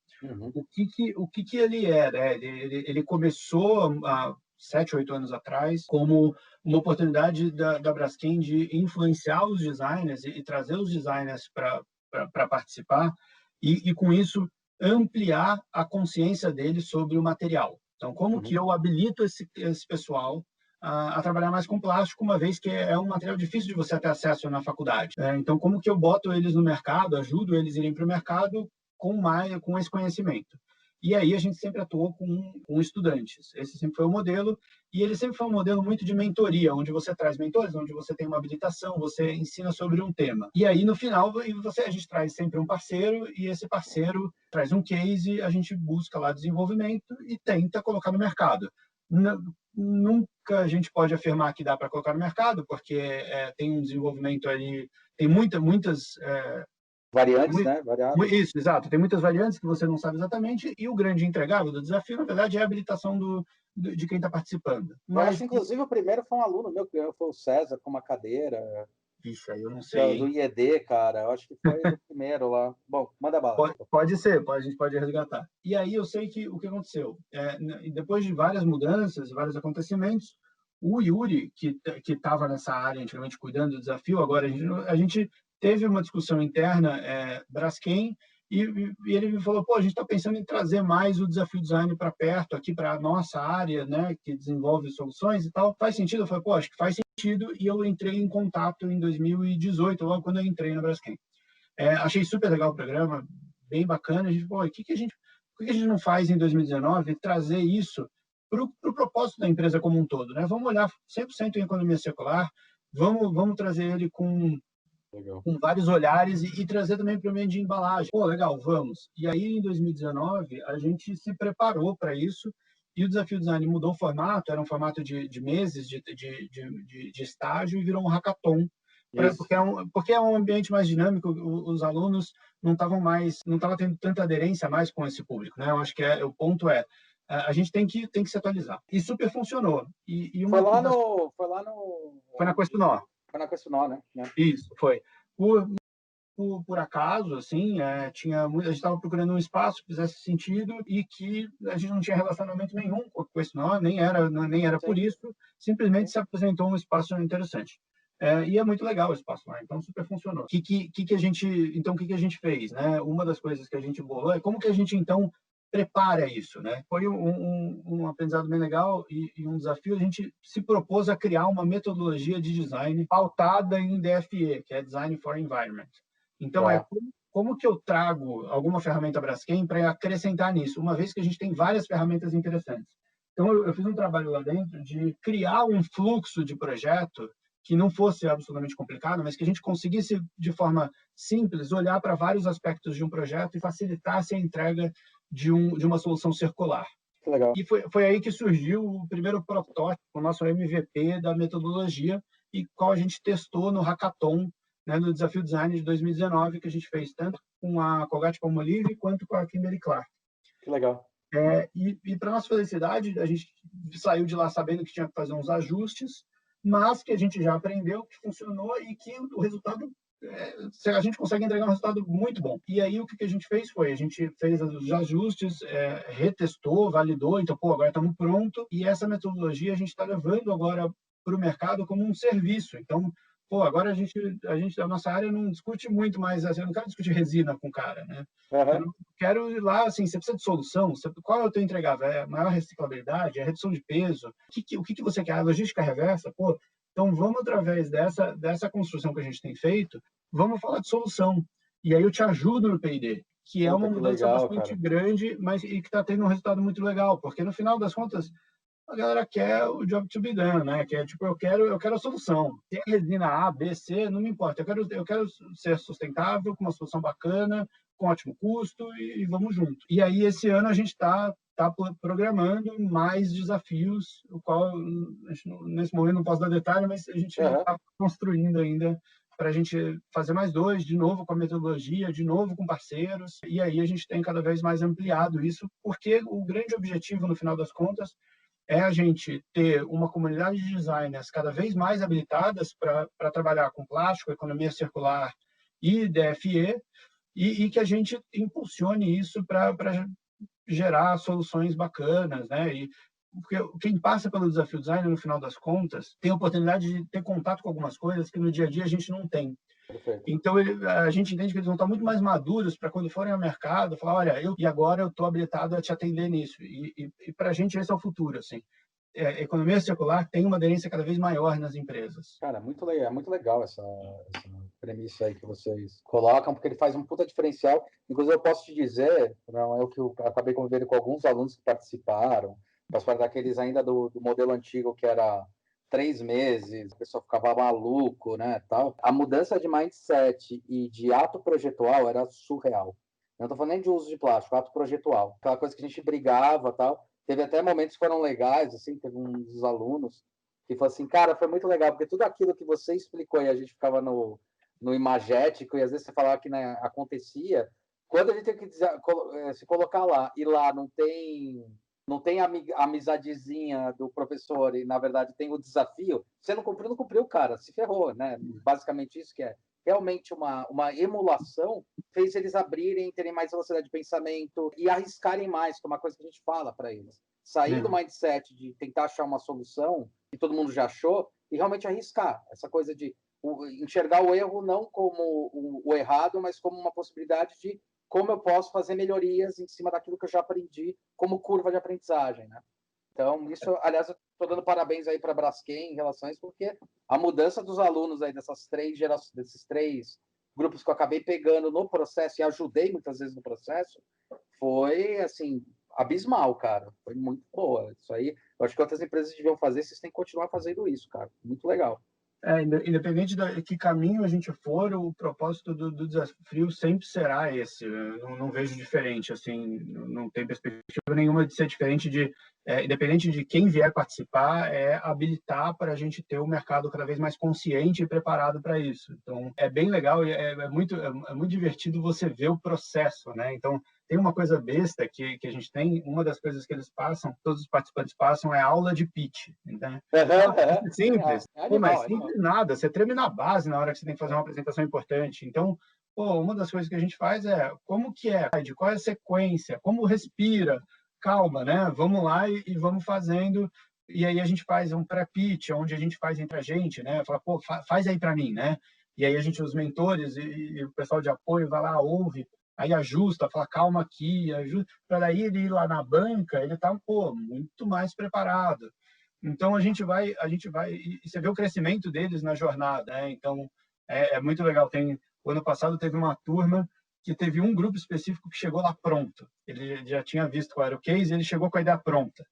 O que ele é, né? Ele começou há 7, 8 anos atrás, como uma oportunidade da Braskem de influenciar os designers e trazer os designers para participar e, com isso, ampliar a consciência deles sobre o material. Então, como que eu habilito esse pessoal a trabalhar mais com plástico, uma vez que é um material difícil de você ter acesso na faculdade. Então, como que eu boto eles no mercado, ajudo eles a irem para o mercado com esse conhecimento. E aí a gente sempre atuou com estudantes. Esse sempre foi o modelo, e ele sempre foi um modelo muito de mentoria, onde você traz mentores, onde você tem uma habilitação, você ensina sobre um tema. E aí, no final, a gente traz sempre um parceiro, e esse parceiro traz um case, a gente busca lá desenvolvimento e tenta colocar no mercado. Nunca a gente pode afirmar que dá para colocar no mercado, porque tem um desenvolvimento ali, tem muitas Variantes, né? Variáveis. isso, exato. Tem muitas variantes que você não sabe exatamente, e o grande entregável do desafio, na verdade, é a habilitação de quem está participando. Eu acho que, inclusive, o primeiro foi um aluno meu, que foi o César, com uma cadeira. Vixe, aí eu não sei. Do IED, cara. Eu acho que foi do primeiro lá. Bom, manda bala. Pode ser, a gente pode resgatar. E aí eu sei que o que aconteceu, depois de várias mudanças, vários acontecimentos, o Yuri, que estava nessa área antigamente cuidando do desafio, agora a gente teve uma discussão interna, Braskem, e ele me falou, pô, a gente está pensando em trazer mais o desafio design para perto, aqui para a nossa área, né, que desenvolve soluções e tal. Faz sentido? Eu falei, pô, acho que faz sentido, e eu entrei em contato em 2018, logo quando eu entrei na Braskem. Achei super legal o programa, bem bacana. A gente, pô, por que a gente não faz em 2019 trazer isso para o propósito da empresa como um todo, né? Vamos olhar 100% em economia circular, vamos trazer ele com vários olhares e trazer também para o meio de embalagem. Pô, legal, vamos. E aí, em 2019, a gente se preparou para isso, e o Desafio Design mudou o formato, era um formato de meses de estágio, e virou um hackathon. Porque é um ambiente mais dinâmico, os alunos não estavam tendo tanta aderência mais com esse público, né? Eu acho que o ponto a gente tem que se atualizar. E super funcionou. Foi lá na Questunó. Foi na Questunó, né? Isso, foi. Por acaso, assim, a gente estava procurando um espaço que fizesse sentido e que a gente não tinha relacionamento nenhum com esse nó, nem era por isso, simplesmente se apresentou um espaço interessante. E é muito legal o espaço lá, então super funcionou. Então, o que a gente fez, né? Uma das coisas que a gente bolou é como que a gente, então, prepara isso, né? Foi um aprendizado bem legal e um desafio. A gente se propôs a criar uma metodologia de design pautada em DFE, que é Design for Environment. Então, como que eu trago alguma ferramenta Braskem para acrescentar nisso, uma vez que a gente tem várias ferramentas interessantes. Então, eu fiz um trabalho lá dentro de criar um fluxo de projeto que não fosse absolutamente complicado, mas que a gente conseguisse, de forma simples, olhar para vários aspectos de um projeto e facilitasse a entrega de uma solução circular. Que legal. E foi aí que surgiu o primeiro protótipo, o nosso MVP da metodologia, e qual a gente testou no hackathon, né, no Desafio Design de 2019, que a gente fez tanto com a Colgate-Palmolive quanto com a Kimberly-Clark. Que legal. E para nossa felicidade, a gente saiu de lá sabendo que tinha que fazer uns ajustes, mas que a gente já aprendeu, que funcionou e que o resultado, a gente consegue entregar um resultado muito bom. E aí o que a gente fez foi, a gente fez os ajustes, retestou, validou, então, pô, agora estamos pronto, e essa metodologia a gente está levando agora para o mercado como um serviço. Então, pô, agora a gente da nossa área não discute muito mais, assim, eu não quero discutir resina com o cara, né? Eu quero ir lá, assim, você precisa de solução, qual é o teu entregável? É maior reciclabilidade, é redução de peso? O que você quer? A logística reversa? Pô, então vamos, através dessa construção que a gente tem feito, vamos falar de solução. E aí eu te ajudo no P&D, que é uma mudança bastante grande, mas e que está tendo um resultado muito legal, porque no final das contas, a galera quer o job to be done, né? Que é tipo, eu quero a solução. Tem resina A, B, C, não me importa. Eu quero ser sustentável, com uma solução bacana, com ótimo custo e vamos junto. E aí, esse ano, a gente está programando mais desafios, o qual, nesse momento, não posso dar detalhe, mas a gente está construindo ainda para a gente fazer mais 2, de novo com a metodologia, de novo com parceiros, e aí a gente tem cada vez mais ampliado isso, porque o grande objetivo, no final das contas, é a gente ter uma comunidade de designers cada vez mais habilitadas para trabalhar com plástico, economia circular e DFE, e que a gente impulsione isso para gerar soluções bacanas, né? E porque quem passa pelo desafio design, no final das contas, tem a oportunidade de ter contato com algumas coisas que no dia a dia a gente não tem. Perfeito. Então, a gente entende que eles vão estar muito mais maduros para quando forem ao mercado, falar, olha, agora eu estou habilitado a te atender nisso. E para a gente esse é o futuro, assim. economia circular tem uma aderência cada vez maior nas empresas. Cara, é muito legal essa premissa aí que vocês colocam, porque ele faz um puta diferencial. Inclusive, eu posso te dizer, não é o que eu acabei convivendo com alguns alunos que participaram daqueles ainda do modelo antigo que era 3 meses, a pessoa ficava maluco, né, tal. A mudança de mindset e de ato projetual era surreal. Não estou falando nem de uso de plástico, ato projetual. Aquela coisa que a gente brigava, tal. Teve até momentos que foram legais, assim, teve um dos alunos que falou assim, cara, foi muito legal, porque tudo aquilo que você explicou e a gente ficava no imagético, e às vezes você falava que, né, acontecia, quando a gente tem que se colocar lá, e lá não tem a amizadezinha do professor, e na verdade tem o desafio, você não cumpriu, cara, se ferrou, né? Basicamente isso que é. Realmente uma emulação fez eles abrirem, terem mais velocidade de pensamento e arriscarem mais, que é uma coisa que a gente fala para eles. Sair do mindset de tentar achar uma solução, que todo mundo já achou, e realmente arriscar. Essa coisa de enxergar o erro não como o errado, mas como uma possibilidade de como eu posso fazer melhorias em cima daquilo que eu já aprendi como curva de aprendizagem, né? Então, isso, aliás, eu estou dando parabéns aí para a Braskem em relação a isso, porque a mudança dos alunos aí desses três grupos que eu acabei pegando no processo e ajudei muitas vezes no processo, foi, assim, abismal, cara. Foi muito boa. Isso aí, eu acho que outras empresas deviam fazer, vocês têm que continuar fazendo isso, cara. Muito legal. Independente de que caminho a gente for, o propósito do desafio sempre será esse. Eu não vejo diferente, assim, não tem perspectiva nenhuma de ser diferente independente de quem vier participar, é habilitar para a gente ter um mercado cada vez mais consciente e preparado para isso. Então, é bem legal e é muito divertido você ver o processo, né? Então, tem uma coisa besta que a gente tem, uma das coisas que eles passam, todos os participantes passam, é aula de pitch, né? É simples, mas simples nada, você treme na base na hora que você tem que fazer uma apresentação importante. Então, uma das coisas que a gente faz é como que é, qual é a sequência, como respira, calma, né? Vamos lá e vamos fazendo. E aí a gente faz um pré-pitch, onde a gente faz entre a gente, né? Fala, pô, faz aí para mim, né? E aí os mentores e o pessoal de apoio vai lá, ouve, aí ajusta, fala calma aqui, ajusta, para daí ele ir lá na banca, ele tá, muito mais preparado. Então a gente vai e você vê o crescimento deles na jornada, né? Então é muito legal. O ano passado teve uma turma que teve um grupo específico que chegou lá pronto. Ele já tinha visto qual era o case e ele chegou com a ideia pronta.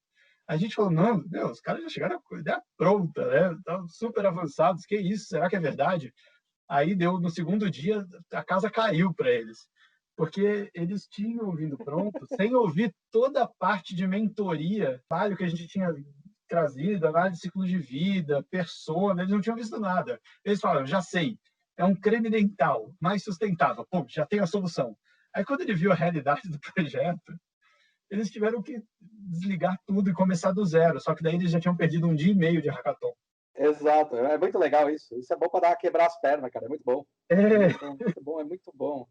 A gente falou, não, os caras já chegaram com a ideia pronta, né? Estavam super avançados, que isso, será que é verdade? Aí no segundo dia, a casa caiu para eles, porque eles tinham vindo pronto, sem ouvir toda a parte de mentoria, trabalho que a gente tinha trazido, análise de ciclo de vida, persona, eles não tinham visto nada. Eles falaram, já sei, é um creme dental mais sustentável. Pô, já tem a solução. Aí, quando ele viu a realidade do projeto, eles tiveram que desligar tudo e começar do zero. Só que daí eles já tinham perdido um dia e meio de hackathon. Exato, é muito legal isso. Isso é bom para quebrar as pernas, cara. É muito bom. Muito bom, é muito bom.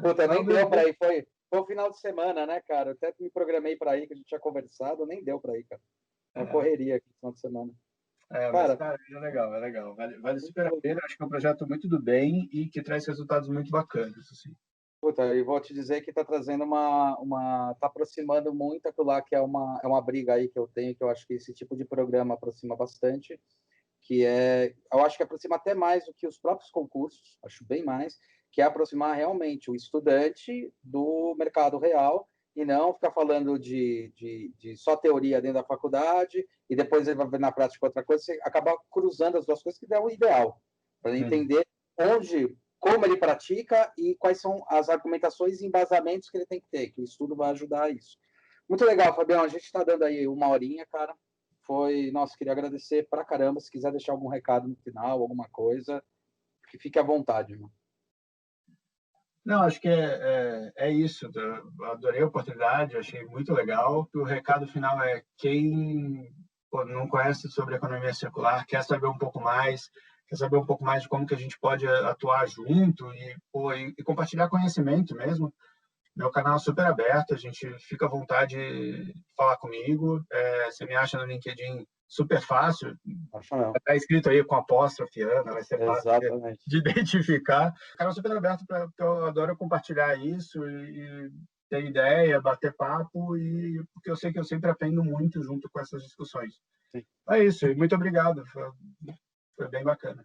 Puta, nem deu para ir. Foi o final de semana, né, cara? Eu até me programei para ir, que a gente tinha conversado, nem deu para ir, cara. Uma correria aqui no final de semana. Mas, cara, é legal. Vale super a pena. Acho que é um projeto muito do bem e que traz resultados muito bacanas, assim. Puta, e vou te dizer que está trazendo tá aproximando muito aquilo lá, que é uma briga aí que eu tenho, que eu acho que esse tipo de programa aproxima bastante, eu acho que aproxima até mais do que os próprios concursos, acho bem mais, que é aproximar realmente o estudante do mercado real e não ficar falando de só teoria dentro da faculdade e depois ele vai ver na prática outra coisa, você acaba cruzando as duas coisas, que é o ideal, para entender como ele pratica e quais são as argumentações e embasamentos que ele tem que ter, que o estudo vai ajudar a isso. Muito legal, Fabião, a gente está dando aí 1 horinha, cara. Nossa, queria agradecer pra caramba. Se quiser deixar algum recado no final, alguma coisa, que fique à vontade, irmão. Não, acho que é isso. Eu adorei a oportunidade, achei muito legal. O recado final é quem não conhece sobre economia circular, quer saber um pouco mais, de como que a gente pode atuar junto e compartilhar conhecimento mesmo. Meu canal é super aberto, a gente fica à vontade de falar comigo. Você me acha no LinkedIn super fácil. Está escrito aí com apóstrofe, Ana, vai ser fácil de identificar. O canal é super aberto, porque eu adoro compartilhar isso e ter ideia, bater papo, porque eu sei que eu sempre aprendo muito junto com essas discussões. Sim. É isso, e muito obrigado. Foi bem bacana.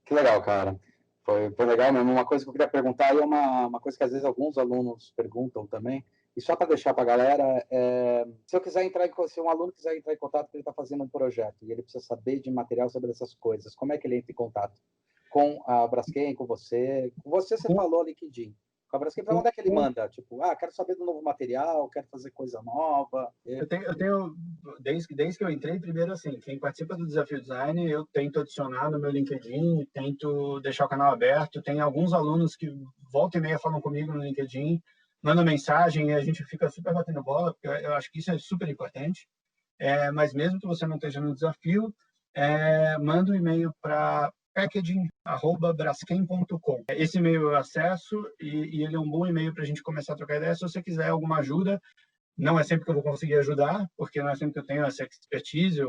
Que legal, cara. Foi legal mesmo. Uma coisa que eu queria perguntar, e é uma coisa que às vezes alguns alunos perguntam também, e só para deixar para a galera, se um aluno quiser entrar em contato, porque ele está fazendo um projeto e ele precisa saber de material sobre essas coisas, como é que ele entra em contato? Com a Braskem, com você? Com você falou LinkedIn. Com a Braskem, para onde é que ele manda? Tipo, quero saber do novo material, quero fazer coisa nova. Eu tenho desde que eu entrei, primeiro assim, quem participa do Desafio Design, eu tento adicionar no meu LinkedIn, tento deixar o canal aberto. Tem alguns alunos que volta e meia falam comigo no LinkedIn, mandam mensagem e a gente fica super batendo bola, porque eu acho que isso é super importante. Mas mesmo que você não esteja no desafio, manda um e-mail para packaging@braskem.com. Esse e-mail eu acesso e ele é um bom e-mail para a gente começar a trocar ideia. Se você quiser alguma ajuda, não é sempre que eu vou conseguir ajudar, porque não é sempre que eu tenho essa expertise,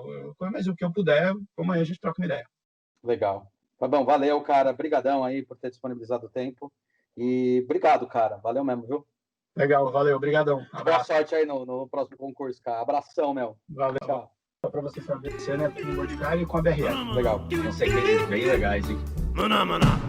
mas o que eu puder, como aí a gente troca uma ideia. Legal. Fabão, valeu, cara. Obrigadão aí por ter disponibilizado o tempo. E obrigado, cara. Valeu mesmo, viu? Legal, valeu. Obrigadão. Boa sorte aí no próximo concurso, cara. Abração, meu. Valeu. Tchau. Só para você saber, você é com o Boticário e com a BRL. Legal. São segredos bem legais, hein? Maná, maná.